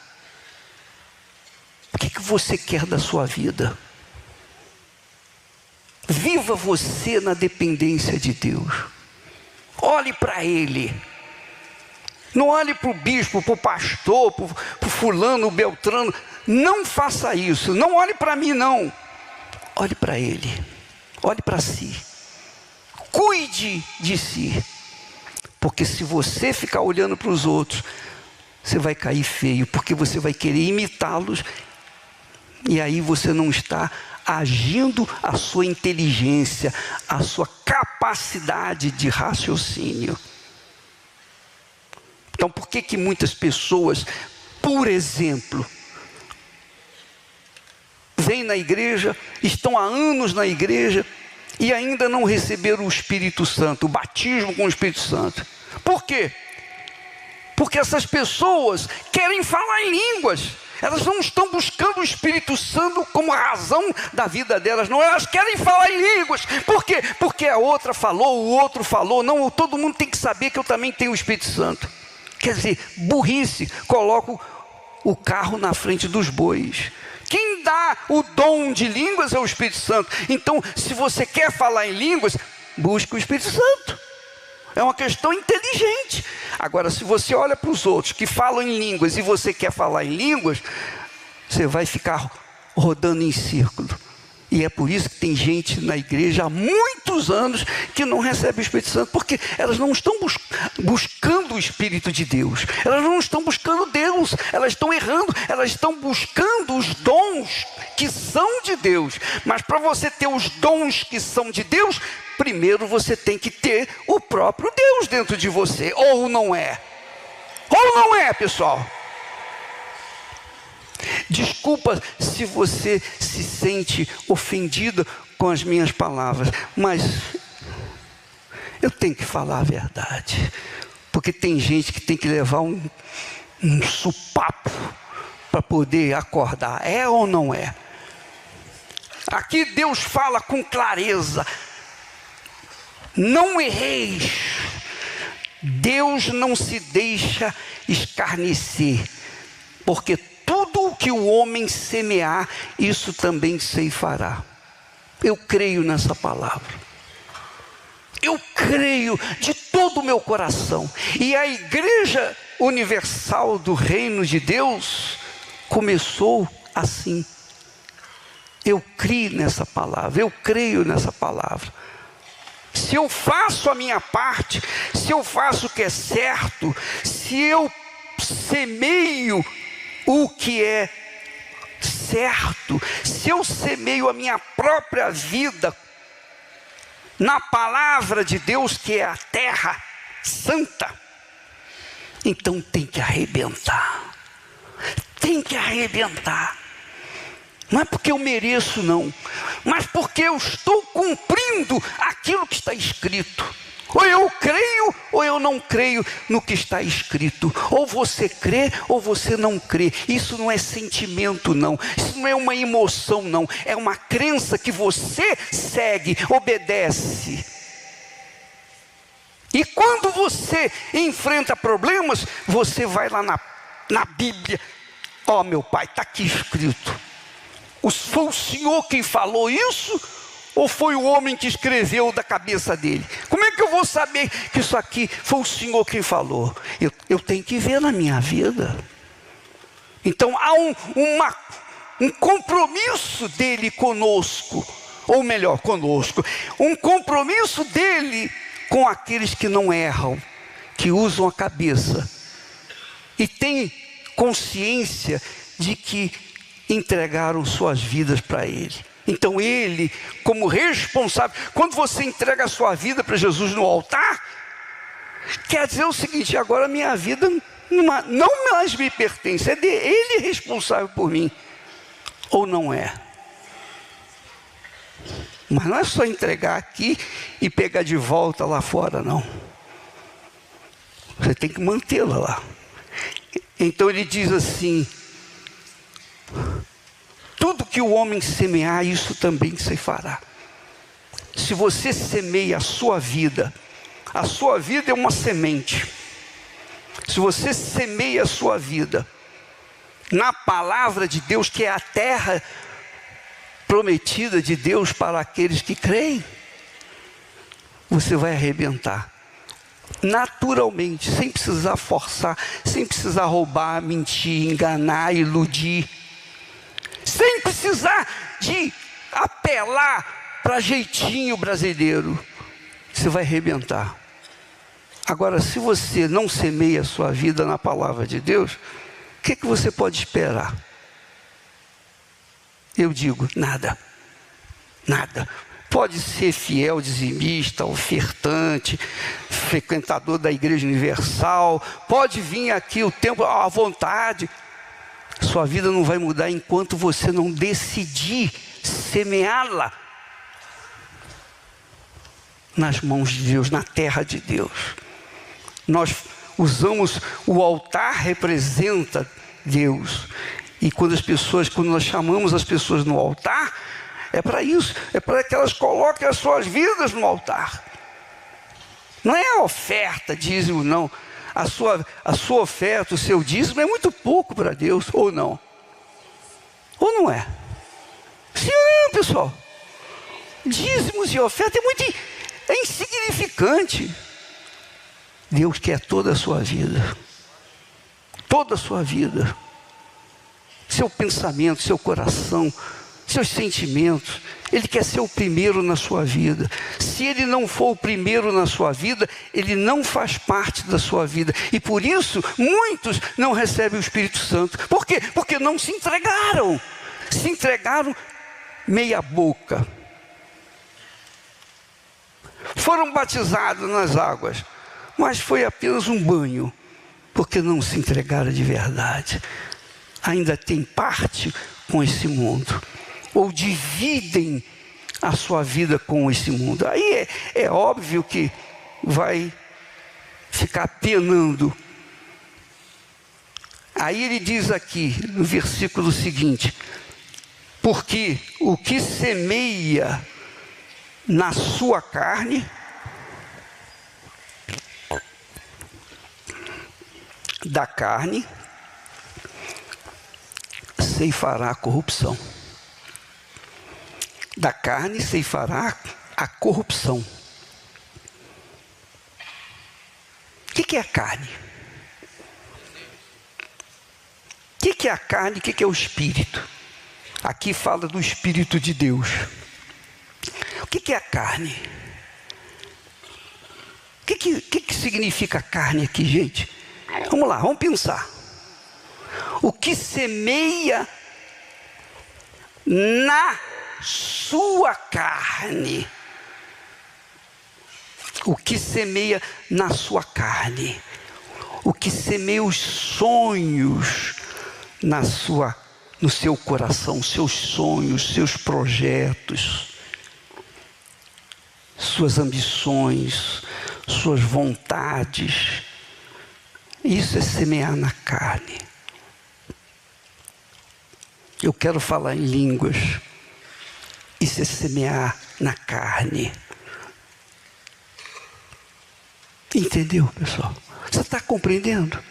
O que você quer da sua vida? Viva você na dependência de Deus. Olhe para Ele. Não olhe para o bispo, para o pastor, para o fulano, o beltrano. Não faça isso. Não olhe para mim, não. Olhe para Ele. Olhe para si. Cuide de si. Porque se você ficar olhando para os outros, você vai cair feio. Porque você vai querer imitá-los. E aí você não está agindo a sua inteligência, a sua capacidade de raciocínio. Então, por que muitas pessoas, por exemplo, vêm na igreja, estão há anos na igreja e ainda não receberam o Espírito Santo, o batismo com o Espírito Santo. Por quê? Porque essas pessoas querem falar em línguas. Elas não estão buscando o Espírito Santo como razão da vida delas, não. Elas querem falar em línguas. Por quê? Porque a outra falou, o outro falou. Não, todo mundo tem que saber que eu também tenho o Espírito Santo. Quer dizer, burrice. Coloco o carro na frente dos bois. Quem dá o dom de línguas é o Espírito Santo. Então, se você quer falar em línguas, busque o Espírito Santo. É uma questão inteligente. Agora, se você olha para os outros que falam em línguas e você quer falar em línguas, você vai ficar rodando em círculo. E é por isso que tem gente na igreja há muitos anos que não recebe o Espírito Santo, porque elas não estão buscando o Espírito de Deus. Elas não estão buscando Deus, elas estão errando, elas estão buscando os dons que são de Deus. Mas para você ter os dons que são de Deus, primeiro você tem que ter o próprio Deus dentro de você, ou não é? Ou não é, pessoal? Desculpa se você se sente ofendido com as minhas palavras, mas eu tenho que falar a verdade, porque tem gente que tem que levar um supapo para poder acordar. É ou não é? Aqui Deus fala com clareza: não erreis. Deus não se deixa escarnecer, porque tudo o que o homem semear, isso também ceifará. Eu creio nessa palavra. Eu creio de todo o meu coração. E a Igreja Universal do Reino de Deus começou assim. Eu creio nessa palavra, eu creio nessa palavra. Se eu faço a minha parte, se eu faço o que é certo, se eu semeio o que é certo, se eu semeio a minha própria vida na palavra de Deus, que é a terra santa, então tem que arrebentar. Tem que arrebentar. Não é porque eu mereço, não, mas porque eu estou cumprindo aquilo que está escrito. Ou eu creio, ou eu não creio no que está escrito. Ou você crê, ou você não crê. Isso não é sentimento, não. Isso não é uma emoção, não. É uma crença que você segue, obedece. E quando você enfrenta problemas, você vai lá na Bíblia. Ó, meu pai, está aqui escrito. Foi o Senhor quem falou isso? Ou foi o homem que escreveu da cabeça dele? Como é que eu vou saber que isso aqui foi o Senhor quem falou? Eu tenho que ver na minha vida. Então há um compromisso dele conosco, ou melhor, conosco. Um compromisso dele com aqueles que não erram, que usam a cabeça e têm consciência de que entregaram suas vidas para ele. Então ele, como responsável, quando você entrega a sua vida para Jesus no altar, quer dizer o seguinte: agora minha vida não mais me pertence, ele é responsável por mim, ou não é? Mas não é só entregar aqui e pegar de volta lá fora, não. Você tem que mantê-la lá. Então ele diz assim: tudo que o homem semear, isso também ceifará. Se você semeia a sua vida é uma semente. Se você semeia a sua vida na palavra de Deus, que é a terra prometida de Deus para aqueles que creem, você vai arrebentar. Naturalmente, sem precisar forçar, sem precisar roubar, mentir, enganar, iludir. Sem precisar de apelar para jeitinho brasileiro, você vai arrebentar. Agora, se você não semeia a sua vida na palavra de Deus, o que você pode esperar? Eu digo, nada. Nada. Pode ser fiel, dizimista, ofertante, frequentador da Igreja Universal, pode vir aqui o tempo à vontade. sua vida não vai mudar enquanto você não decidir semeá-la nas mãos de Deus, na terra de Deus. Nós usamos, o altar representa Deus. E quando nós chamamos as pessoas no altar, é para isso, é para que elas coloquem as suas vidas no altar. Não é a oferta, dízimo, não. A sua oferta, o seu dízimo é muito pouco para Deus, ou não? Ou não é? Sim ou não, pessoal? Dízimos e oferta é insignificante. Deus quer toda a sua vida. Toda a sua vida. Seu pensamento, seu coração, seus sentimentos. Ele quer ser o primeiro na sua vida. Se ele não for o primeiro na sua vida, ele não faz parte da sua vida. E por isso, muitos não recebem o Espírito Santo. Por quê? Porque não se entregaram. Se entregaram meia boca. Foram batizados nas águas, mas foi apenas um banho, porque não se entregaram de verdade. Ainda tem parte com esse mundo, ou dividem a sua vida com esse mundo. Aí é óbvio que vai ficar penando. Aí ele diz aqui no versículo seguinte: porque o que semeia na sua carne, da carne, ceifará a corrupção. Da carne ceifará a corrupção. O que é a carne? O que é a carne? O que é o Espírito? Aqui fala do Espírito de Deus. O que é a carne? O que significa carne aqui, gente? Vamos lá, vamos pensar. O que semeia na sua carne. O que semeia na sua carne. O que semeia os sonhos no seu coração, seus sonhos, seus projetos, suas ambições, suas vontades. Isso é semear na carne. Eu quero falar em línguas. Isso é semear na carne. Entendeu, pessoal? Você está compreendendo?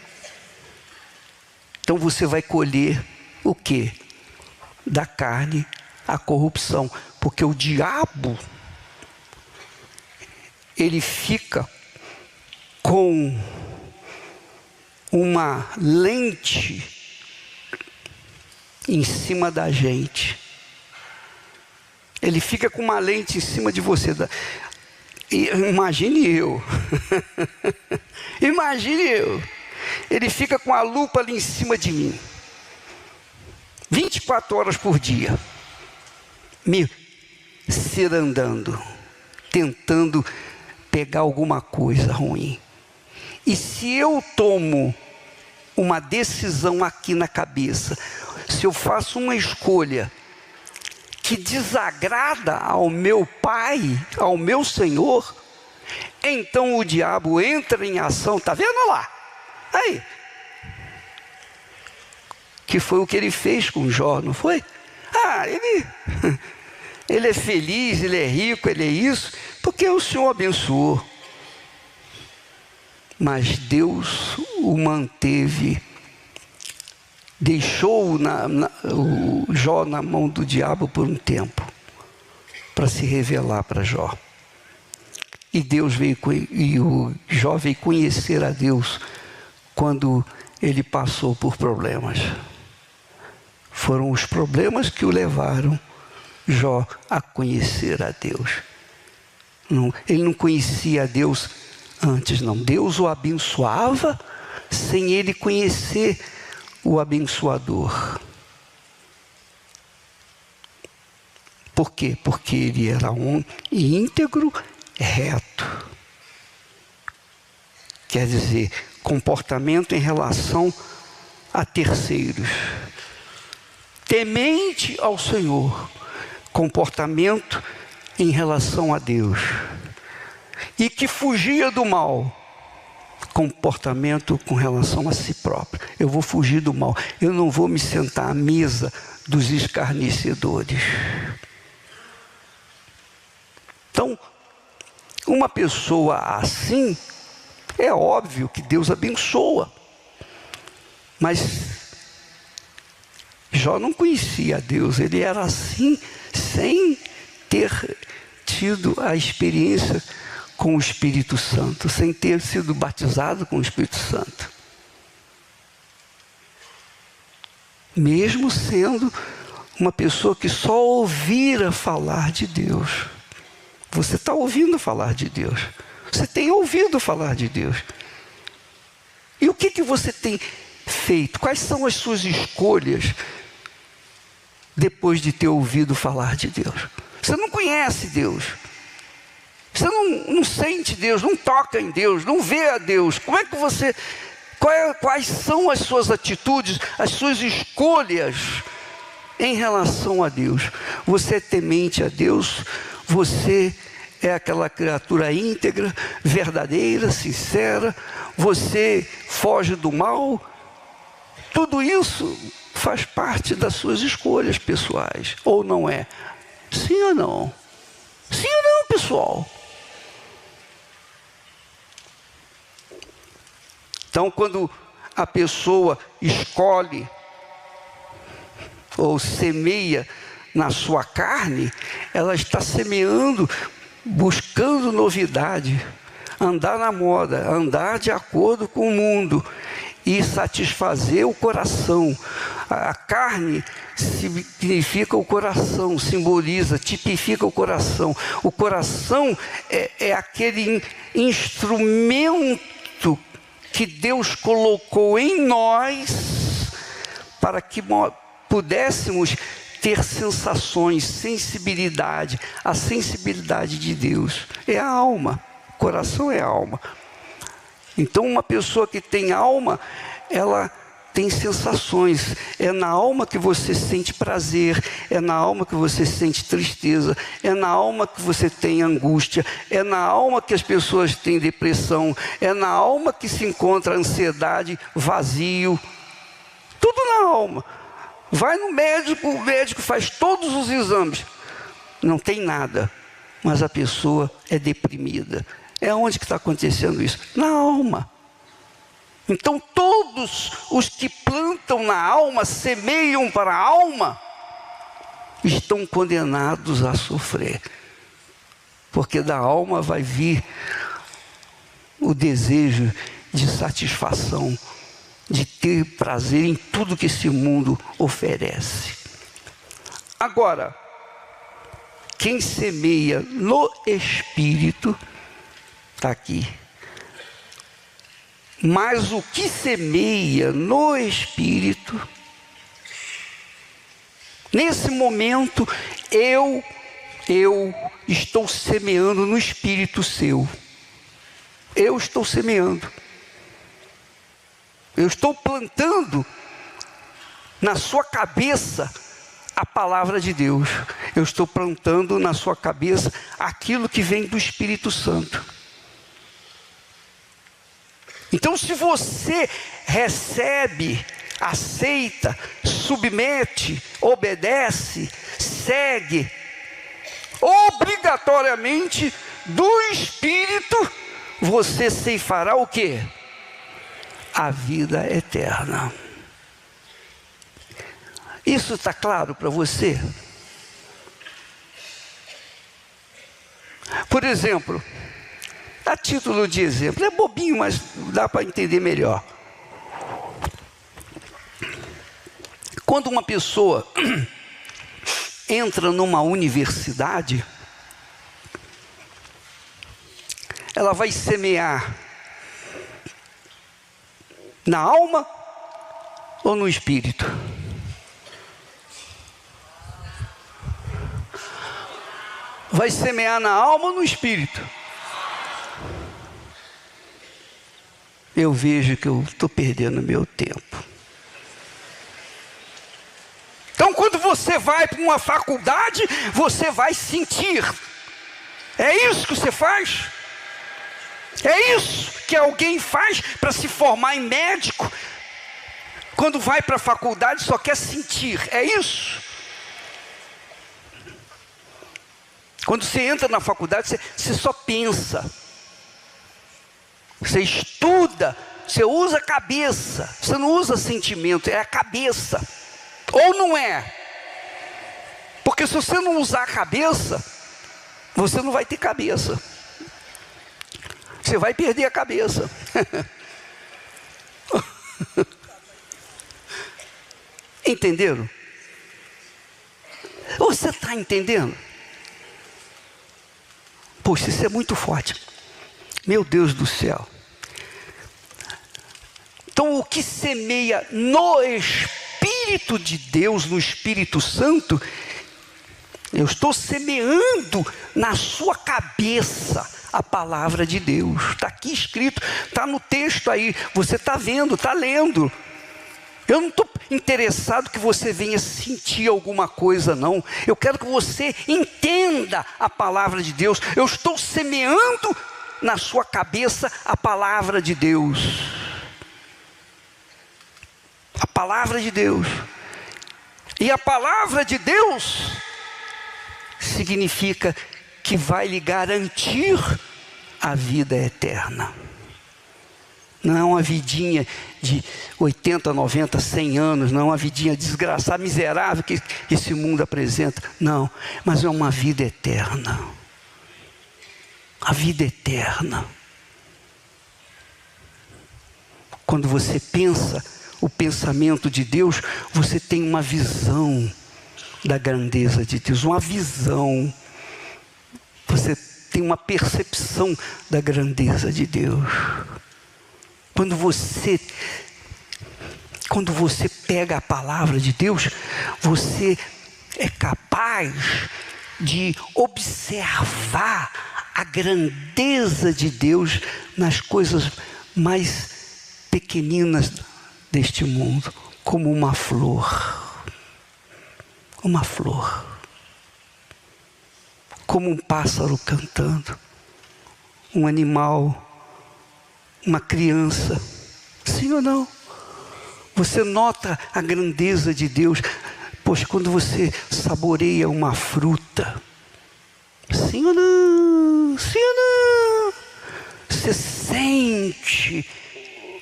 Então você vai colher o quê? Da carne a corrupção. Porque o diabo, ele fica com uma lente em cima da gente. Ele fica com uma lente em cima de você. Imagine eu. Imagine eu. Ele fica com a lupa ali em cima de mim. 24 horas por dia. Me cirandando. Tentando pegar alguma coisa ruim. E se eu tomo uma decisão aqui na cabeça, se eu faço uma escolha que desagrada ao meu Pai, ao meu Senhor, então o diabo entra em ação. Está vendo lá? Aí. Que foi o que ele fez com Jó, não foi? Ele é feliz, ele é rico, ele é isso, porque o Senhor abençoou. Mas Deus o manteve, deixou o Jó na mão do diabo por um tempo, para se revelar para Jó. E o Jó veio conhecer a Deus quando ele passou por problemas. Foram os problemas que o levaram Jó a conhecer a Deus. Ele não conhecia a Deus antes, não. Deus o abençoava sem ele conhecer o abençoador. Por quê? Porque ele era íntegro, reto. Quer dizer, comportamento em relação a terceiros. temente ao Senhor, comportamento em relação a Deus, e que fugia do mal, comportamento com relação a si próprio. Eu vou fugir do mal, eu não vou me sentar à mesa dos escarnecedores. Então, uma pessoa assim, é óbvio que Deus abençoa, mas Jó não conhecia a Deus, ele era assim, sem ter tido a experiência com o Espírito Santo, sem ter sido batizado com o Espírito Santo. Mesmo sendo uma pessoa que só ouvira falar de Deus. Você está ouvindo falar de Deus. Você tem ouvido falar de Deus. E o que você tem feito? Quais são as suas escolhas depois de ter ouvido falar de Deus? Você não conhece Deus. Você não sente Deus, não toca em Deus, não vê a Deus. Como é que você... Quais são as suas atitudes, as suas escolhas em relação a Deus? Você é temente a Deus? Você é aquela criatura íntegra, verdadeira, sincera? Você foge do mal? Tudo isso faz parte das suas escolhas pessoais, ou não é? Sim ou não? Sim ou não, pessoal? Então, quando a pessoa escolhe ou semeia na sua carne, ela está semeando, buscando novidade, andar na moda, andar de acordo com o mundo e satisfazer o coração. A carne significa o coração, simboliza, tipifica o coração. O coração é aquele instrumento que Deus colocou em nós para que pudéssemos ter sensações, sensibilidade. A sensibilidade de Deus é a alma, o coração é a alma. Então, uma pessoa que tem alma, ela tem sensações. É na alma que você sente prazer, é na alma que você sente tristeza, é na alma que você tem angústia, é na alma que as pessoas têm depressão, é na alma que se encontra ansiedade, vazio. Tudo na alma. Vai no médico, o médico faz todos os exames, não tem nada, mas a pessoa é deprimida. É onde que está acontecendo isso? Na alma. Então todos os que plantam na alma, semeiam para a alma, estão condenados a sofrer. Porque da alma vai vir o desejo de satisfação, de ter prazer em tudo que esse mundo oferece. Agora, quem semeia no Espírito, está aqui. Mas o que semeia no Espírito, nesse momento, eu estou semeando no Espírito seu. Eu estou semeando. Eu estou plantando na sua cabeça a palavra de Deus. Eu estou plantando na sua cabeça aquilo que vem do Espírito Santo. Então, se você recebe, aceita, submete, obedece, segue, obrigatoriamente do Espírito, você ceifará o quê? A vida eterna. Isso está claro para você? Por exemplo, a título de exemplo, é bobinho, mas dá para entender melhor. Quando uma pessoa entra numa universidade, ela vai semear na alma ou no espírito? Vai semear na alma ou no espírito? Eu vejo que eu estou perdendo meu tempo. Então, quando você vai para uma faculdade, você vai sentir. É isso que você faz? É isso que alguém faz para se formar em médico? Quando vai para a faculdade só quer sentir, é isso? Quando você entra na faculdade, você só pensa. Você estuda, você usa a cabeça. Você não usa sentimento, é a cabeça. Ou não é? Porque se você não usar a cabeça, você não vai ter cabeça. Você vai perder a cabeça. Entenderam? Você está entendendo? Poxa, isso é muito forte. Meu Deus do céu. Então, o que semeia no Espírito de Deus, no Espírito Santo, eu estou semeando na sua cabeça a palavra de Deus. Está aqui escrito, está no texto aí, você está vendo, está lendo. Eu não estou interessado que você venha sentir alguma coisa, não. Eu quero que você entenda a palavra de Deus. Eu estou semeando na sua cabeça a palavra de Deus. A palavra de Deus. E a palavra de Deus significa que vai lhe garantir a vida eterna. Não é uma vidinha de 80, 90, 100 anos, não é uma vidinha desgraçada, miserável que esse mundo apresenta. Não, mas é uma vida eterna. A vida eterna. Quando você pensa o pensamento de Deus, você tem uma visão da grandeza de Deus, uma visão. Você tem uma percepção da grandeza de Deus. Quando você pega a palavra de Deus, você é capaz de observar a grandeza de Deus nas coisas mais pequeninas deste mundo, como uma flor. Uma flor. Como um pássaro cantando, um animal, uma criança. Sim ou não? Você nota a grandeza de Deus. Poxa, quando você saboreia uma fruta, sim ou não? Sim ou não? Você sente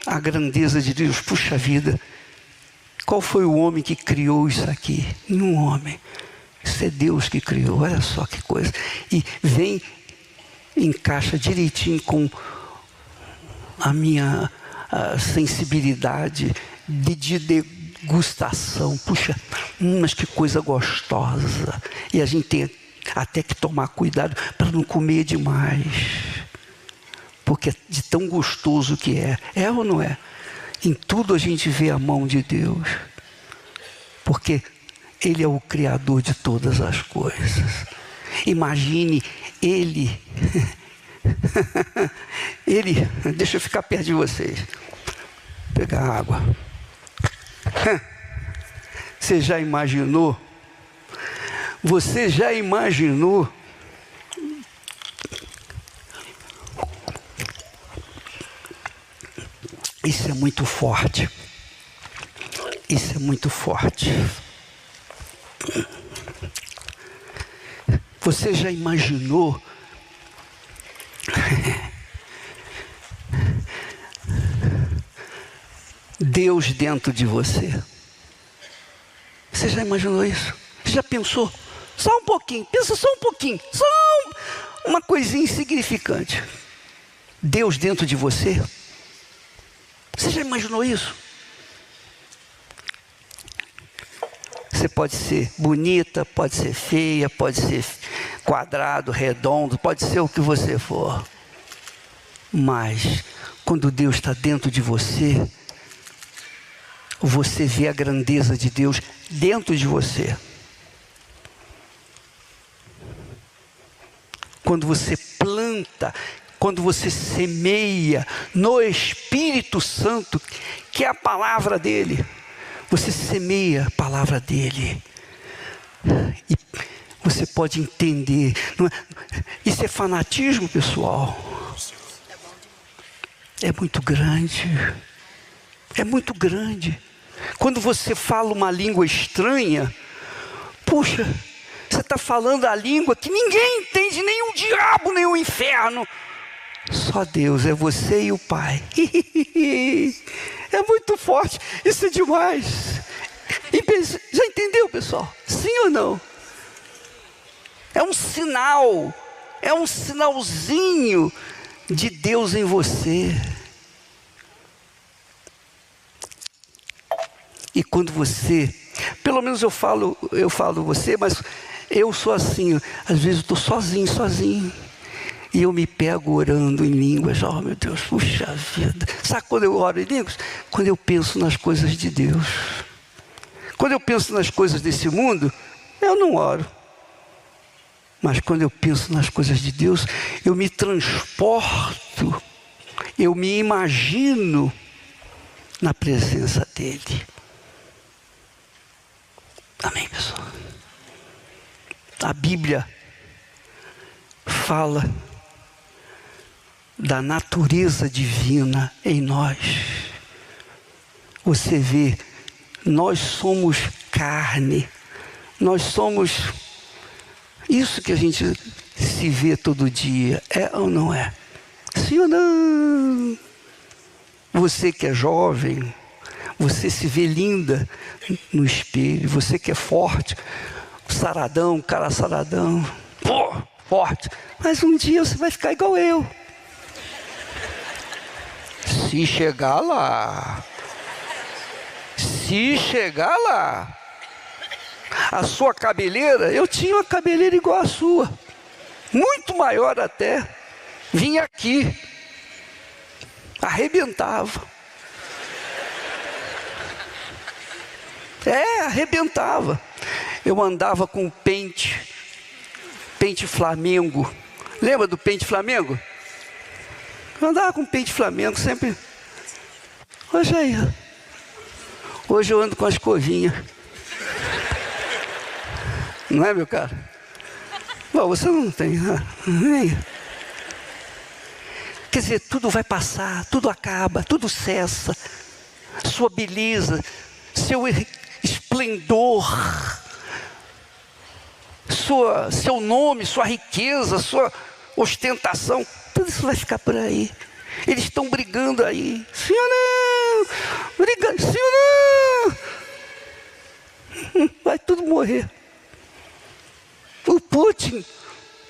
a grandeza de Deus. Puxa vida, qual foi o homem que criou isso aqui? Nenhum homem. Isso é Deus que criou, olha só que coisa. E vem, encaixa direitinho com a minha sensibilidade de degustação. Puxa, mas que coisa gostosa. E a gente tem até que tomar cuidado para não comer demais. Porque de tão gostoso que é. É ou não é? Em tudo a gente vê a mão de Deus. Porque Ele é o Criador de todas as coisas. Imagine Ele... deixa eu ficar perto de vocês. Pegar água. Você já imaginou? Você já imaginou? Isso é muito forte. Isso é muito forte. Você já imaginou? Deus dentro de você. Você já imaginou isso? Você já pensou? Só um pouquinho, pensa só um pouquinho, só uma coisinha insignificante. Deus dentro de você. Você já imaginou isso? Você pode ser bonita, pode ser feia, pode ser quadrado, redondo, pode ser o que você for. Mas quando Deus está dentro de você, você vê a grandeza de Deus dentro de você. Quando você planta, quando você semeia no Espírito Santo, que é a palavra dele, você semeia a palavra dele. E você pode entender. Não é? Isso é fanatismo, pessoal. É muito grande. É muito grande. Quando você fala uma língua estranha, puxa, você está falando a língua que ninguém entende, nem o diabo, nem o inferno. Só Deus, é você e o Pai. É muito forte, isso é demais. Já entendeu, pessoal? Sim ou não? É um sinal, é um sinalzinho de Deus em você. E quando você, pelo menos eu falo você, mas eu sou assim, às vezes eu estou sozinho, e eu me pego orando em línguas. Oh meu Deus, puxa vida. Sabe quando eu oro em línguas? Quando eu penso nas coisas de Deus. Quando eu penso nas coisas desse mundo, eu não oro. Mas quando eu penso nas coisas de Deus, eu me transporto, eu me imagino na presença dEle. Amém, pessoal? A Bíblia fala da natureza divina em nós. Você vê, nós somos carne, nós somos isso que a gente se vê todo dia, é ou não é? Sim ou não? Você que é jovem, você se vê linda no espelho, você que é forte, saradão, cara saradão, pô, forte, mas um dia você vai ficar igual eu. Se chegar lá, a sua cabeleira, eu tinha uma cabeleira igual a sua, muito maior até, vinha aqui, arrebentava. Arrebentava. Eu andava com pente Flamengo. Lembra do pente Flamengo? Eu andava com pente Flamengo sempre. Hoje eu ando com a escovinha. Não é, meu cara? Bom, você não tem. Quer dizer, tudo vai passar, tudo acaba, tudo cessa. Sua beleza, seu esplendor, seu nome, sua riqueza, sua ostentação, tudo isso vai ficar por aí. Eles estão brigando aí. Sim ou não? Brigando, sim ou não? Vai tudo morrer. O Putin,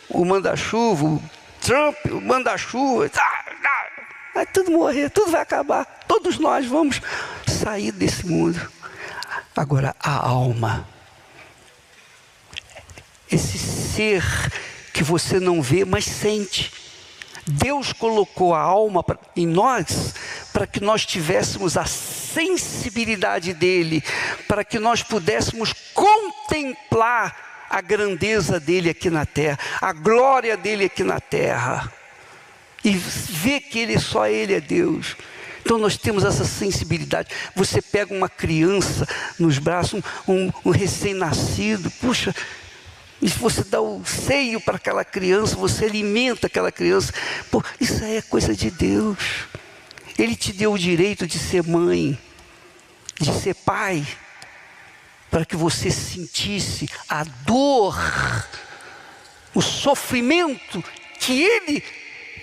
o manda-chuva, o Trump, o manda-chuva, vai tudo morrer, tudo vai acabar. Todos nós vamos sair desse mundo. Agora, a alma, esse ser que você não vê, mas sente. Deus colocou a alma em nós para que nós tivéssemos a sensibilidade dele, para que nós pudéssemos contemplar a grandeza dele aqui na terra, a glória dele aqui na terra, e ver que só ele é Deus. Então nós temos essa sensibilidade. Você pega uma criança nos braços, um recém-nascido, puxa, e você dá o seio para aquela criança, você alimenta aquela criança. Pô, isso aí é coisa de Deus. Ele te deu o direito de ser mãe, de ser pai, para que você sentisse a dor, o sofrimento que Ele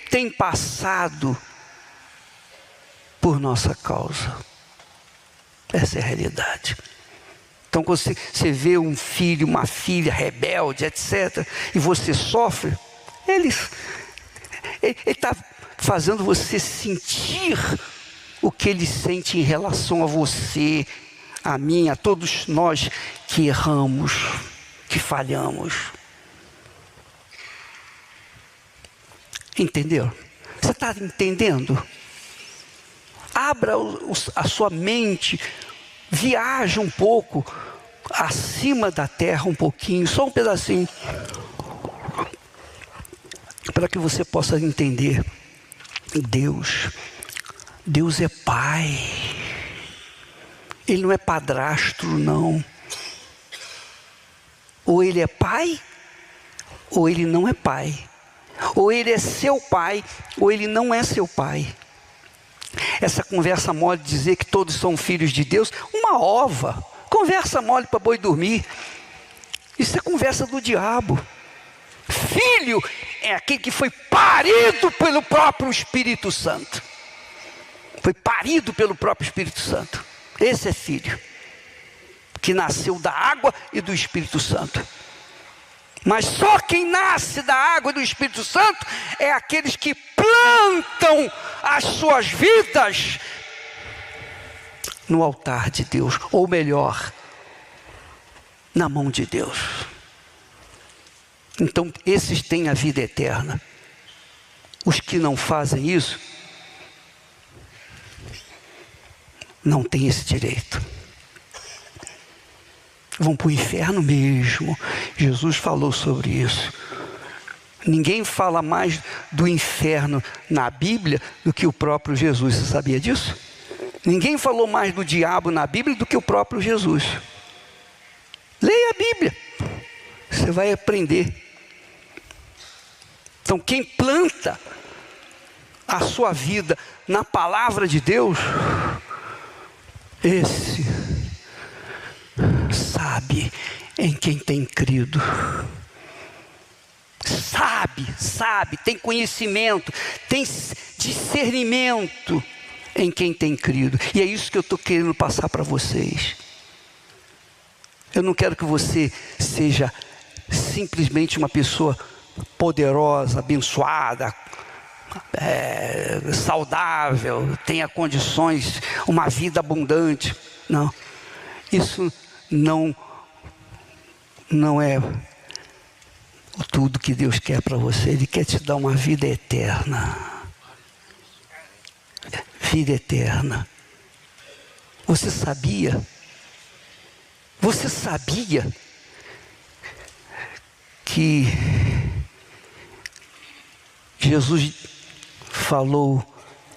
tem passado por nossa causa. Essa é a realidade. Então, quando você vê um filho, uma filha rebelde, etc., e você sofre, ele está fazendo você sentir o que ele sente em relação a você, a mim, a todos nós que erramos, que falhamos. Entendeu? Você está entendendo? Abra a sua mente, viaja um pouco acima da terra, um pouquinho, só um pedacinho, para que você possa entender. Deus é Pai. Ele não é padrasto, não. Ou ele é pai, ou ele não é pai. Ou ele é seu pai, ou ele não é seu pai. Essa conversa mole de dizer que todos são filhos de Deus, uma ova. Conversa mole para boi dormir. Isso é conversa do diabo. Filho é aquele que foi parido pelo próprio Espírito Santo. Foi parido pelo próprio Espírito Santo. Esse é filho, que nasceu da água e do Espírito Santo. Mas só quem nasce da água e do Espírito Santo é aqueles que plantam as suas vidas no altar de Deus, ou melhor, na mão de Deus. Então esses têm a vida eterna. Os que não fazem isso não têm esse direito. Vão para o inferno mesmo. Jesus falou sobre isso. Ninguém fala mais do inferno na Bíblia do que o próprio Jesus. Você sabia disso? Ninguém falou mais do diabo na Bíblia do que o próprio Jesus. Leia a Bíblia, você vai aprender. Então quem planta a sua vida na palavra de Deus, esse sabe em quem tem crido. Sabe, tem conhecimento, tem discernimento em quem tem crido. E é isso que eu estou querendo passar para vocês. Eu não quero que você seja simplesmente uma pessoa poderosa, abençoada, saudável, tenha condições, uma vida abundante. Não, isso não é tudo que Deus quer para você. Ele quer te dar uma vida eterna. Vida eterna. Você sabia que Jesus falou: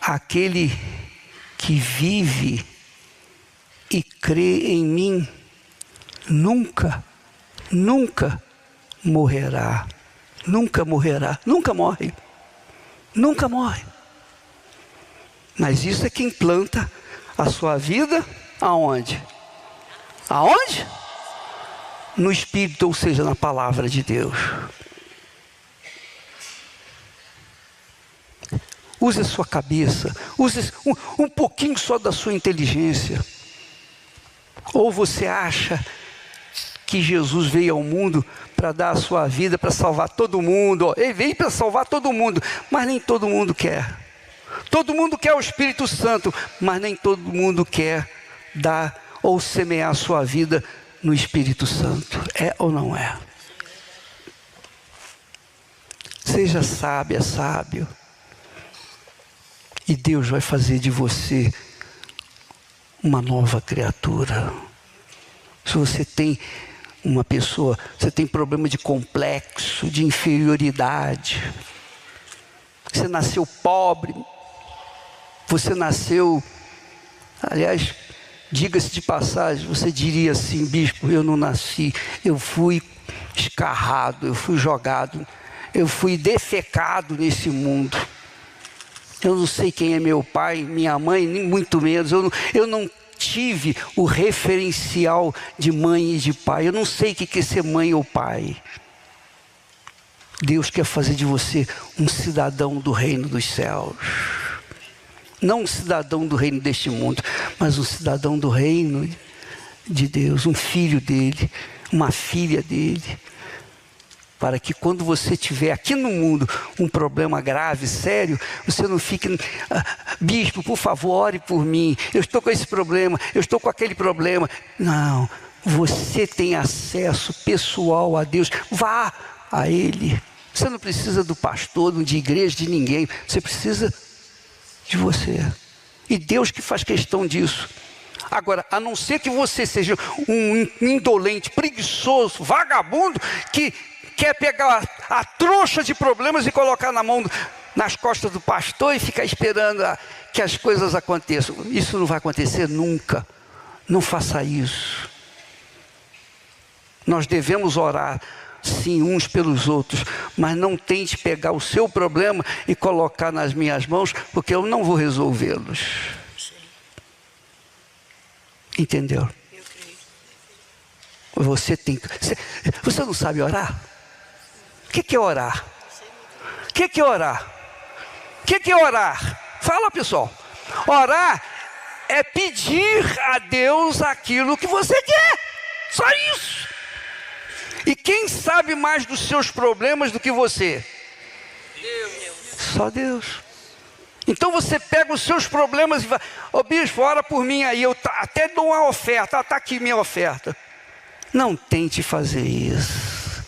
aquele que vive e crê em mim nunca morrerá. Nunca morrerá. Nunca morre. Mas isso é quem planta a sua vida aonde? Aonde? No Espírito, ou seja, na palavra de Deus. Use a sua cabeça, use um pouquinho só da sua inteligência. Ou você acha que Jesus veio ao mundo para dar a sua vida, para salvar todo mundo? Ele veio para salvar todo mundo, mas nem todo mundo quer. Todo mundo quer o Espírito Santo, mas nem todo mundo quer dar ou semear a sua vida no Espírito Santo. É ou não é? Seja sábio. E Deus vai fazer de você uma nova criatura. Se você tem você tem problema de complexo, de inferioridade, você nasceu pobre, você nasceu, aliás, diga-se de passagem, você diria assim: bispo, eu não nasci, eu fui escarrado, eu fui jogado, eu fui defecado nesse mundo. Eu não sei quem é meu pai, minha mãe, nem muito menos. Eu não tive o referencial de mãe e de pai. Eu não sei o que é ser mãe ou pai. Deus quer fazer de você um cidadão do reino dos céus. Não um cidadão do reino deste mundo, mas um cidadão do reino de Deus, um filho dele, uma filha dele. Para que quando você tiver aqui no mundo um problema grave, sério, você não fique: bispo, por favor, ore por mim, eu estou com esse problema, eu estou com aquele problema. Não, você tem acesso pessoal a Deus, vá a Ele. Você não precisa do pastor, de igreja, de ninguém, você precisa de você. E Deus que faz questão disso. Agora, a não ser que você seja um indolente, preguiçoso, vagabundo, que quer pegar a trouxa de problemas e colocar nas costas do pastor e ficar esperando que as coisas aconteçam. Isso não vai acontecer nunca. Não faça isso. Nós devemos orar, sim, uns pelos outros, mas não tente pegar o seu problema e colocar nas minhas mãos, porque eu não vou resolvê-los. Entendeu? Você tem. Você não sabe orar? O que é orar? O que é orar? O que é orar? Fala, pessoal. Orar é pedir a Deus aquilo que você quer. Só isso. E quem sabe mais dos seus problemas do que você? Deus. Só Deus. Então você pega os seus problemas e vai: ô bispo, ora por mim aí, eu até dou uma oferta, está aqui minha oferta. Não tente fazer isso.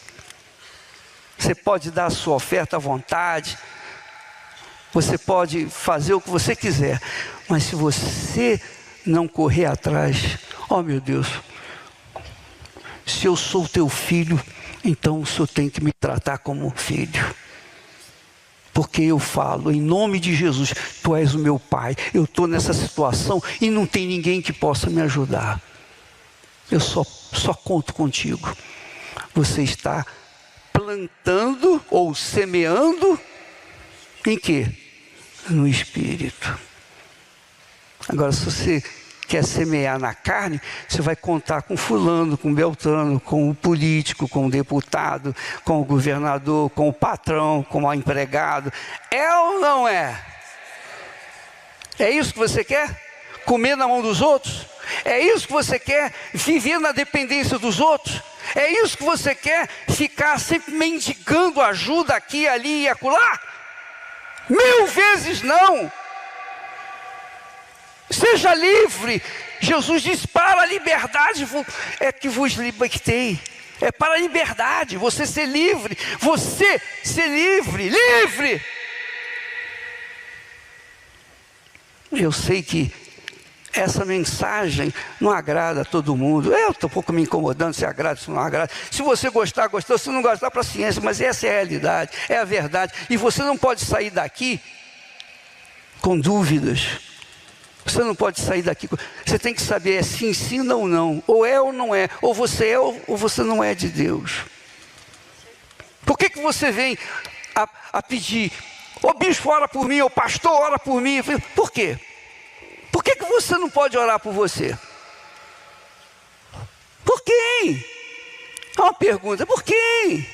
Você pode dar a sua oferta à vontade, você pode fazer o que você quiser, mas se você não correr atrás, oh meu Deus, se eu sou teu filho, então o Senhor tem que me tratar como filho. Porque eu falo, em nome de Jesus, tu és o meu pai, eu estou nessa situação e não tem ninguém que possa me ajudar. Eu só conto contigo. Você está plantando ou semeando em quê? No Espírito. Agora, se você quer semear na carne, você vai contar com fulano, com Beltrano, com o político, com o deputado, com o governador, com o patrão, com o empregado. É ou não é? É isso que você quer? Comer na mão dos outros? É isso que você quer? Viver na dependência dos outros? É isso que você quer? Ficar sempre mendigando ajuda aqui, ali e acolá? 1000 vezes não! Seja livre. Jesus diz: para a liberdade é que vos libertei. É para a liberdade, você ser livre. Você ser livre, livre. Eu sei que essa mensagem não agrada a todo mundo. Eu estou um pouco me incomodando se agrada, se não agrada. Se você gostar, gostou. Se não gostar, paciência. Mas essa é a realidade, é a verdade. E você não pode sair daqui com dúvidas. Você não pode sair daqui. Você tem que saber, é sim, sim, não, não. Ou é ou não é. Ou você é ou você não é de Deus. Por que você vem a pedir: ô bispo, ora por mim, ô pastor, ora por mim? Por quê? Por que você não pode orar por você? Por quem? É uma pergunta, por quem?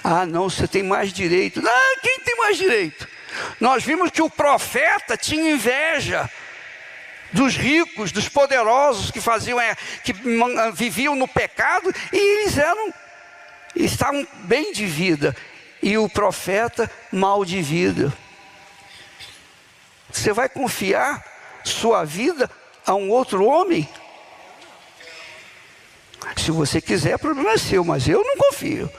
Ah, não, você tem mais direito. Não, quem tem mais direito? Nós vimos que o profeta tinha inveja dos ricos, dos poderosos que viviam no pecado, e eles estavam bem de vida, e o profeta mal de vida. Você vai confiar sua vida a um outro homem? Se você quiser, o problema é seu, mas eu não confio.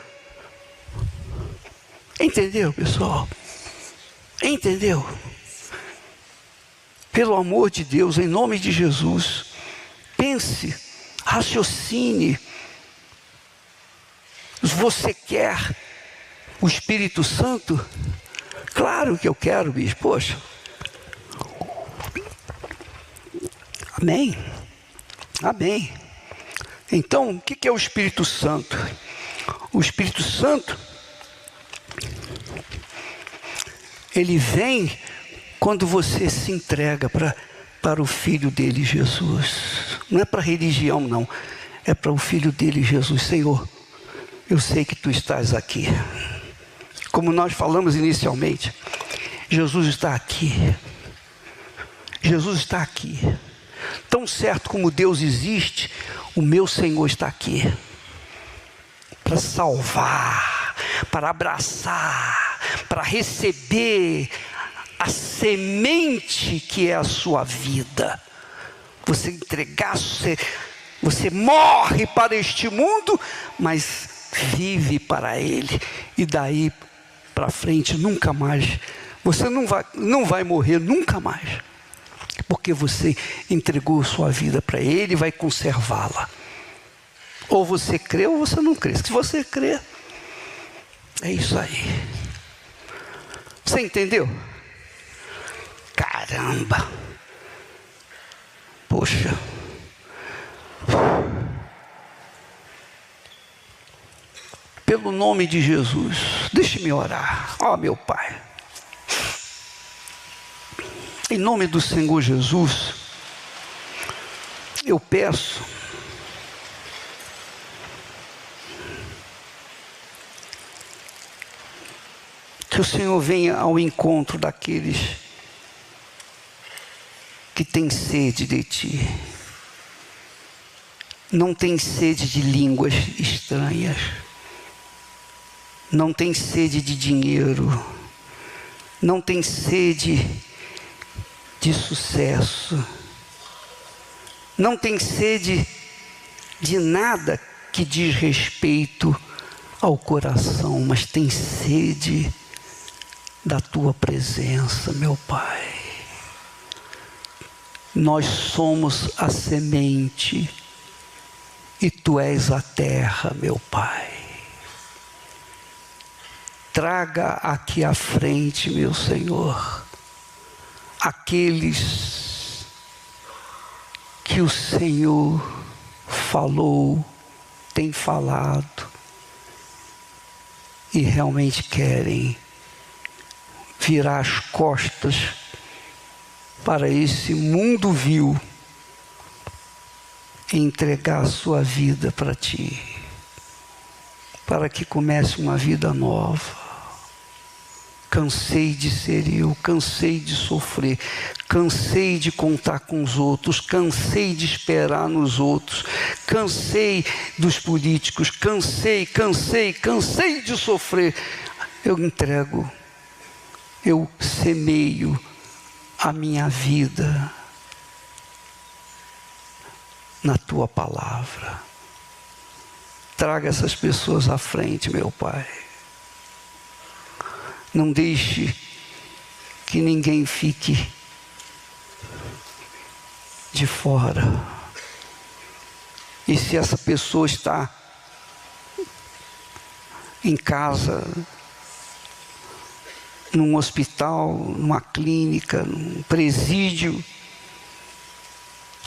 Entendeu, pessoal? Entendeu? Pelo amor de Deus, em nome de Jesus, pense, raciocine. Você quer o Espírito Santo? Claro que eu quero, bicho. Poxa. Amém? Amém. Então, o que é o Espírito Santo? O Espírito Santo, ele vem quando você se entrega para o Filho dele, Jesus. Não é para religião, não. É para o Filho dele, Jesus. Senhor, eu sei que tu estás aqui. Como nós falamos inicialmente, Jesus está aqui. Jesus está aqui. Tão certo como Deus existe, o meu Senhor está aqui. Para salvar, para abraçar, para receber a semente que é a sua vida. Você entregar, você morre para este mundo, mas vive para ele. E daí para frente nunca mais. Você não vai morrer nunca mais. Porque você entregou sua vida para ele e vai conservá-la. Ou você crê ou você não crê. Se você crê, é isso aí. Você entendeu? Caramba! Poxa! pelo nome de Jesus, deixe-me orar. Ó meu Pai, em nome do Senhor Jesus, eu peço que o Senhor venha ao encontro daqueles que têm sede de Ti. Não tem sede de línguas estranhas, não tem sede de dinheiro, não tem sede de sucesso, não tem sede de nada que diz respeito ao coração, mas tem sede da Tua presença, meu Pai. Nós somos a semente e Tu és a terra, meu Pai. Traga aqui à frente, meu Senhor, aqueles que o Senhor falou, tem falado e realmente querem virar as costas para esse mundo vil e entregar a sua vida para Ti, para que comece uma vida nova. Cansei de ser eu, cansei de sofrer, cansei de contar com os outros, cansei de esperar nos outros, cansei dos políticos, cansei de sofrer. Eu entrego, eu semeio a minha vida na Tua palavra. Traga essas pessoas à frente, meu Pai. Não deixe que ninguém fique de fora. E se essa pessoa está em casa, num hospital, numa clínica, num presídio,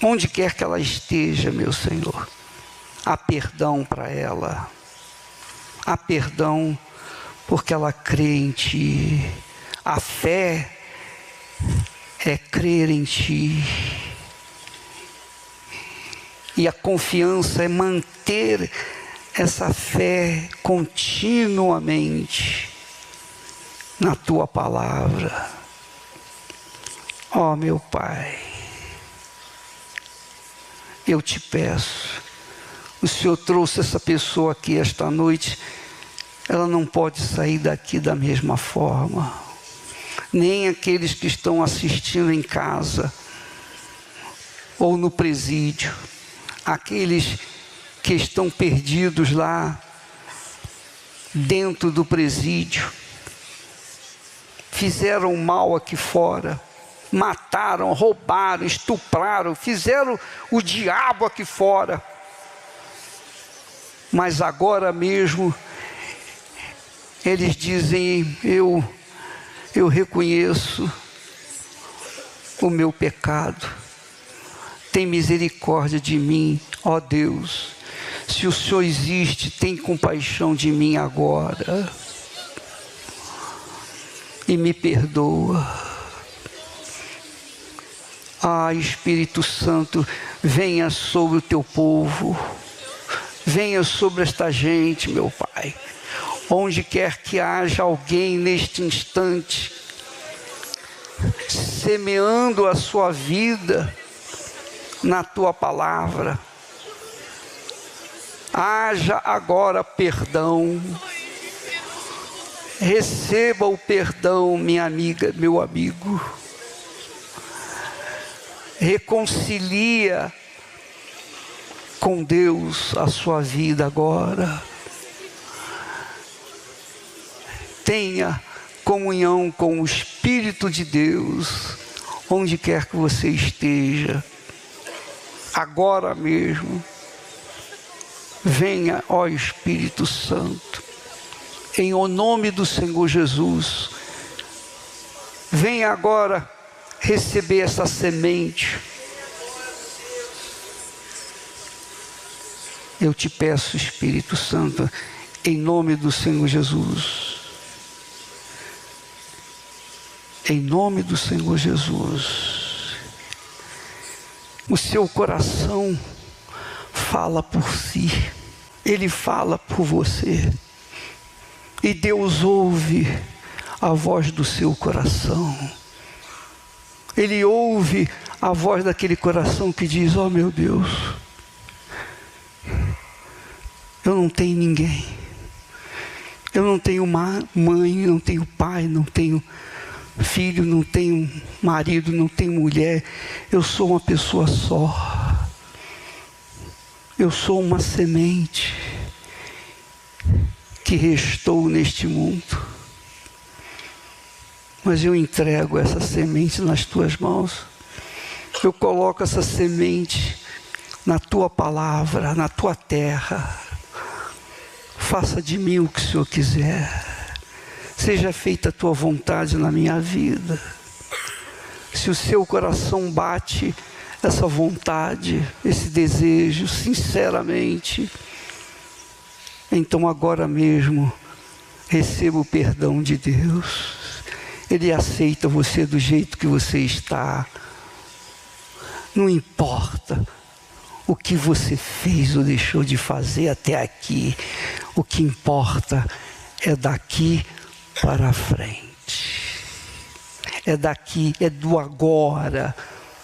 onde quer que ela esteja, meu Senhor, há perdão para ela, há perdão porque ela crê em Ti. A fé é crer em Ti, e a confiança é manter essa fé continuamente na Tua palavra. Ó meu Pai, eu Te peço, o Senhor trouxe essa pessoa aqui esta noite, ela não pode sair daqui da mesma forma, nem aqueles que estão assistindo em casa ou no presídio, aqueles que estão perdidos lá dentro do presídio, fizeram mal aqui fora, mataram, roubaram, estupraram, fizeram o diabo aqui fora, mas agora mesmo eles dizem: eu reconheço o meu pecado, tem misericórdia de mim, ó Deus, se o Senhor existe, tem compaixão de mim agora e me perdoa. Ah, Espírito Santo, venha sobre o Teu povo, venha sobre esta gente, meu Pai. Onde quer que haja alguém neste instante semeando a sua vida na Tua palavra, haja agora perdão. Receba o perdão, minha amiga, meu amigo. Reconcilia com Deus a sua vida agora. Tenha comunhão com o Espírito de Deus, onde quer que você esteja, agora mesmo. Venha, ó Espírito Santo, em o nome do Senhor Jesus. Venha agora receber essa semente. Eu te peço, Espírito Santo, Em nome do Senhor Jesus. Em nome do Senhor Jesus. O seu coração fala por si. Ele fala por você. E Deus ouve a voz do seu coração. Ele ouve a voz daquele coração que diz: oh meu Deus, eu não tenho ninguém. Eu não tenho mãe, não tenho pai, não tenho filho, não tenho marido, não tenho mulher. Eu sou uma pessoa só. Eu sou uma semente que restou neste mundo. Mas eu entrego essa semente nas tuas mãos. Eu coloco essa semente na tua palavra, na tua terra. Faça de mim o que o Senhor quiser. Seja feita a tua vontade na minha vida. Se o seu coração bate essa vontade, esse desejo, sinceramente, então agora mesmo, receba o perdão de Deus. Ele aceita você do jeito que você está. Não importa o que você fez ou deixou de fazer até aqui. O que importa é daqui para frente. É daqui, é do agora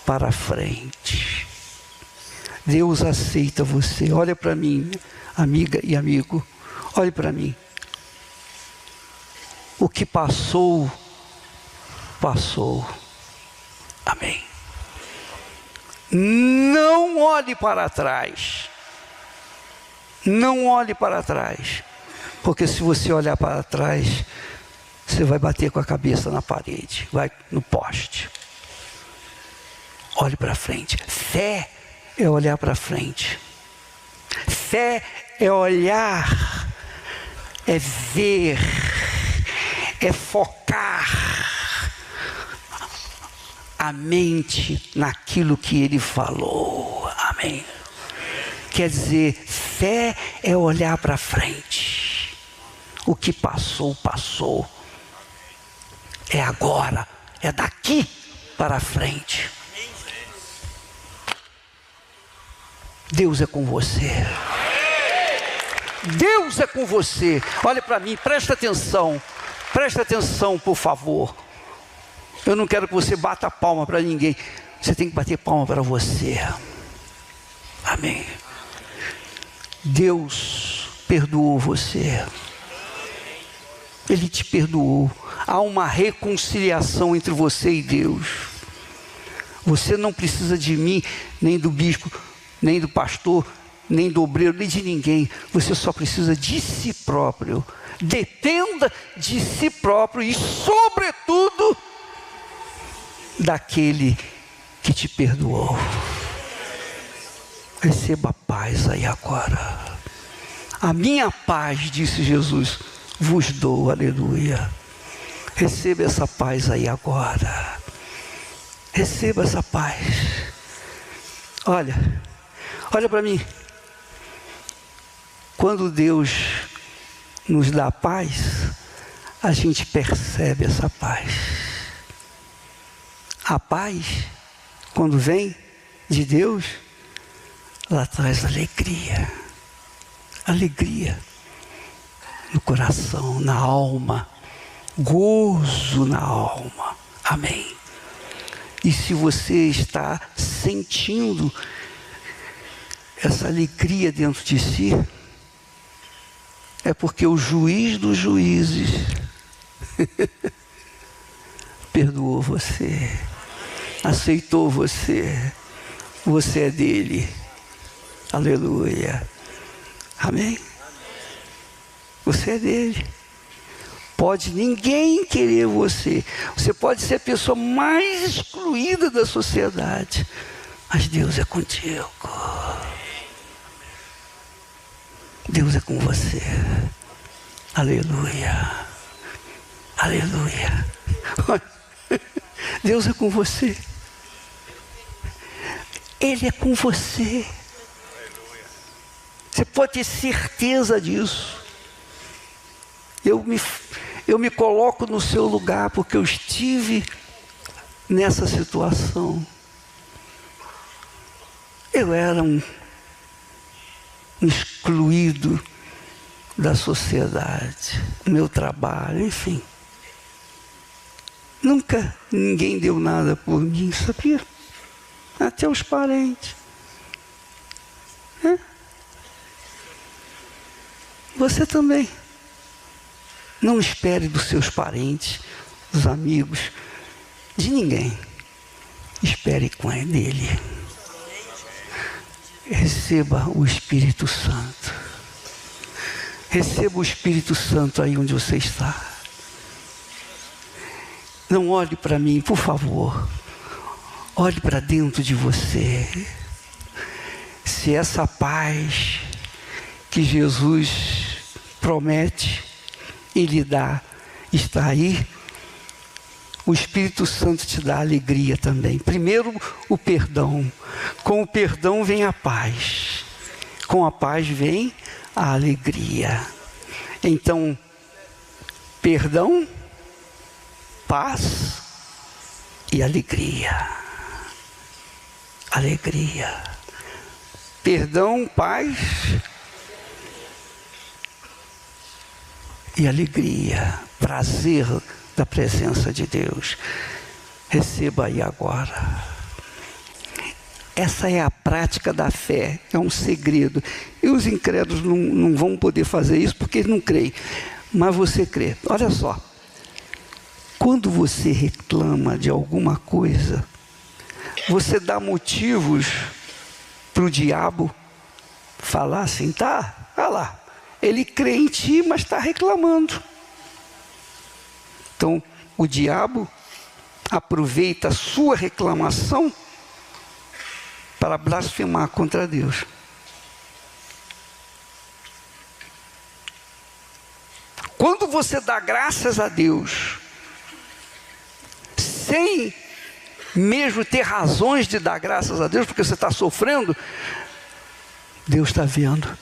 para frente. Deus aceita você. Olha para mim, amiga e amigo. Olhe para mim. O que passou, passou. Amém. Não olhe para trás. Não olhe para trás. Porque se você olhar para trás, você vai bater com a cabeça na parede, vai no poste. Olhe para frente. Fé é olhar para frente. Fé é olhar, é ver, é focar a mente naquilo que Ele falou. Amém. Quer dizer, fé é olhar para frente. O que passou, passou. É agora, é daqui para frente. Deus é com você. Deus é com você. Olha para mim, presta atenção. Presta atenção, por favor. Eu não quero que você bata palma para ninguém. Você tem que bater palma para você. Amém. Deus perdoou você. Ele te perdoou. Há uma reconciliação entre você e Deus. Você não precisa de mim, nem do bispo, nem do pastor, nem do obreiro, nem de ninguém. Você só precisa de si próprio. Dependa de si próprio e, sobretudo, daquele que te perdoou. Receba paz aí agora. A minha paz, disse Jesus, vos dou, aleluia. Receba essa paz aí agora. Receba essa paz. Olha para mim. Quando Deus nos dá paz, a gente percebe essa paz. A paz, quando vem de Deus, ela traz alegria. Alegria no coração, na alma, gozo na alma. Amém. E se você está sentindo essa alegria dentro de si, é porque o juiz dos juízes perdoou você, aceitou você, você é dele. Aleluia. Amém? Você é dele. Pode ninguém querer você. Você pode ser a pessoa mais excluída da sociedade, mas Deus é contigo. Deus é com você. Aleluia. Aleluia. Deus é com você. Ele é com você. Você pode ter certeza disso. Eu me coloco no seu lugar, porque eu estive nessa situação. Eu era um excluído da sociedade, meu trabalho, enfim. Nunca ninguém deu nada por mim, sabia? Até os parentes. Você também. Não espere dos seus parentes, dos amigos, de ninguém. Espere com ele dele. Receba o Espírito Santo. Receba o Espírito Santo aí onde você está. Não olhe para mim, por favor. Olhe para dentro de você. Se essa paz que Jesus promete e lhe dá está aí, o Espírito Santo te dá alegria também. Primeiro, o perdão. Com o perdão vem a paz. Com a paz vem a alegria. Então, perdão, paz e alegria. Alegria. Perdão, paz e alegria. Prazer da presença de Deus. Receba aí agora. Essa é a prática da fé, é um segredo. E os incrédulos não vão poder fazer isso porque eles não creem. Mas você crê. Olha só. Quando você reclama de alguma coisa, você dá motivos para o diabo falar assim, tá? Olha lá. Ele crê em ti, mas está reclamando. Então, o diabo aproveita a sua reclamação para blasfemar contra Deus. Quando você dá graças a Deus, sem mesmo ter razões de dar graças a Deus, porque você está sofrendo, Deus está vendo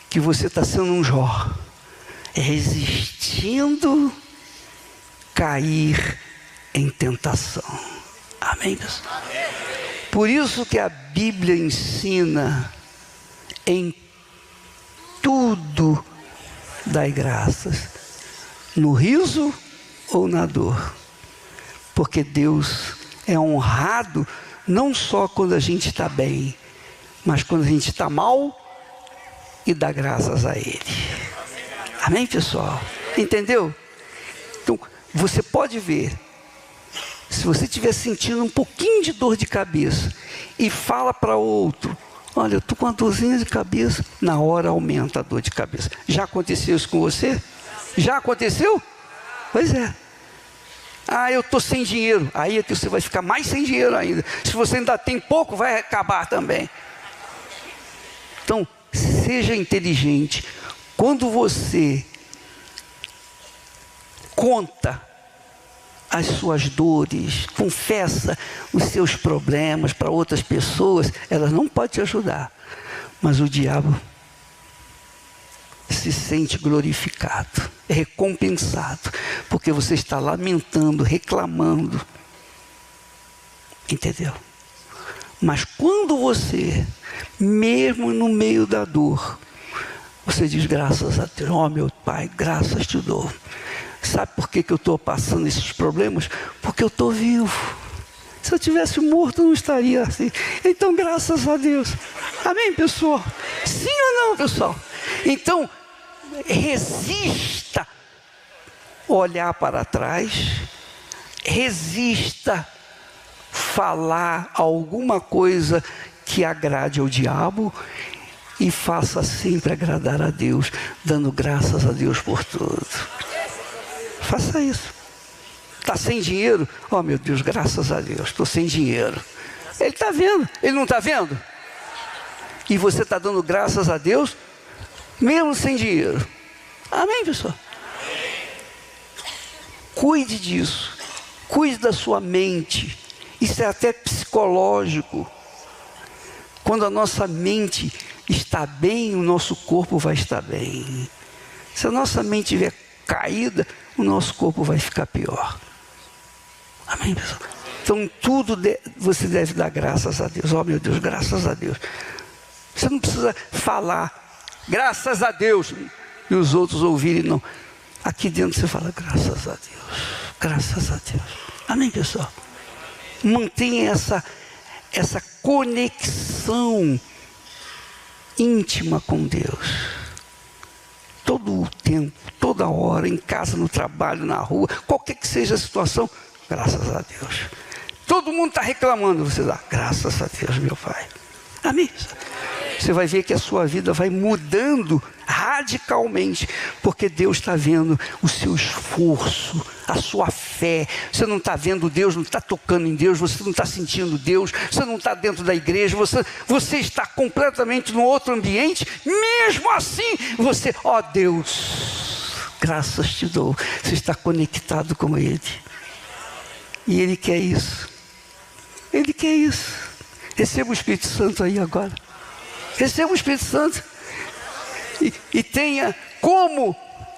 que você está sendo um Jó, resistindo cair em tentação. Amém, pessoal? Por isso que a Bíblia ensina em tudo dai graças, no riso ou na dor, porque Deus é honrado não só quando a gente está bem, mas quando a gente está mal e dá graças a Ele. Amém, pessoal? Entendeu? Então, você pode ver, se você estiver sentindo um pouquinho de dor de cabeça e fala para outro, olha, eu estou com uma dorzinha de cabeça, na hora aumenta a dor de cabeça. Já aconteceu isso com você? Já aconteceu? Pois é. Ah, eu estou sem dinheiro. Aí é que você vai ficar mais sem dinheiro ainda. Se você ainda tem pouco, vai acabar também. Então, seja inteligente. Quando você conta as suas dores, confessa os seus problemas para outras pessoas, elas não podem te ajudar. Mas o diabo se sente glorificado, recompensado, porque você está lamentando, reclamando. Entendeu? Mas quando você, mesmo no meio da dor, você diz graças a Deus, ó meu Pai, graças te dou. Sabe por que eu estou passando esses problemas? Porque eu estou vivo. Se eu tivesse morto, eu não estaria assim. Então, graças a Deus. Amém, pessoal? Sim ou não, pessoal? Então, resista olhar para trás, resista falar alguma coisa que agrade ao diabo e faça sempre agradar a Deus, dando graças a Deus por tudo. Faça isso. Está sem dinheiro? Oh meu Deus, graças a Deus, estou sem dinheiro. Ele está vendo, ele não está vendo? E você está dando graças a Deus, mesmo sem dinheiro. Amém, pessoal? Cuide disso. Cuide da sua mente. Isso é até psicológico. Quando a nossa mente está bem, o nosso corpo vai estar bem. Se a nossa mente estiver caída, o nosso corpo vai ficar pior. Amém, pessoal? Então tudo você deve dar graças a Deus. Oh meu Deus, graças a Deus. Você não precisa falar graças a Deus e os outros ouvirem, não. Aqui dentro você fala graças a Deus, graças a Deus. Amém, pessoal? Mantenha essa conexão íntima com Deus. Todo o tempo, toda hora, em casa, no trabalho, na rua, qualquer que seja a situação, graças a Deus. Todo mundo está reclamando, você dá graças a Deus, meu Pai. Amém? Você vai ver que a sua vida vai mudando radicalmente, porque Deus está vendo o seu esforço, a sua fé. Você não está vendo Deus, não está tocando em Deus, você não está sentindo Deus, você não está dentro da igreja, você está completamente no outro ambiente. Mesmo assim, você, ó Deus, graças te dou. Você está conectado com Ele, e Ele quer isso. Ele quer isso. Receba o Espírito Santo aí agora. Receba o Espírito Santo e tenha como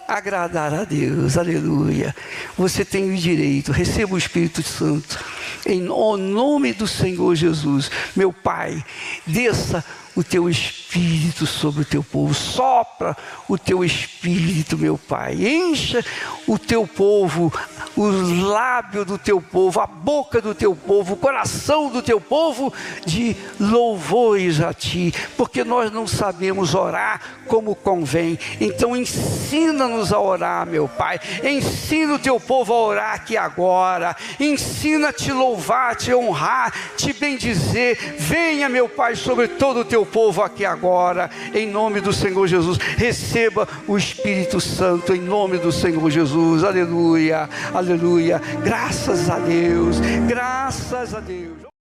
agradar a Deus. Aleluia. Você tem o direito. Receba o Espírito Santo em nome do Senhor Jesus. Meu Pai, desça o teu Espírito sobre o teu povo. Sopra o teu Espírito, meu Pai. Encha o teu povo, os lábios do teu povo, a boca do teu povo, o coração do teu povo de louvores a Ti, porque nós não sabemos orar como convém. Então ensina-nos a orar, meu Pai. Ensina o teu povo a orar aqui agora. Ensina a Te louvar, Te honrar, Te bendizer. Venha, meu Pai, sobre todo o teu povo aqui agora, em nome do Senhor Jesus. Receba o Espírito Santo em nome do Senhor Jesus. Aleluia, aleluia. Graças a Deus, graças a Deus.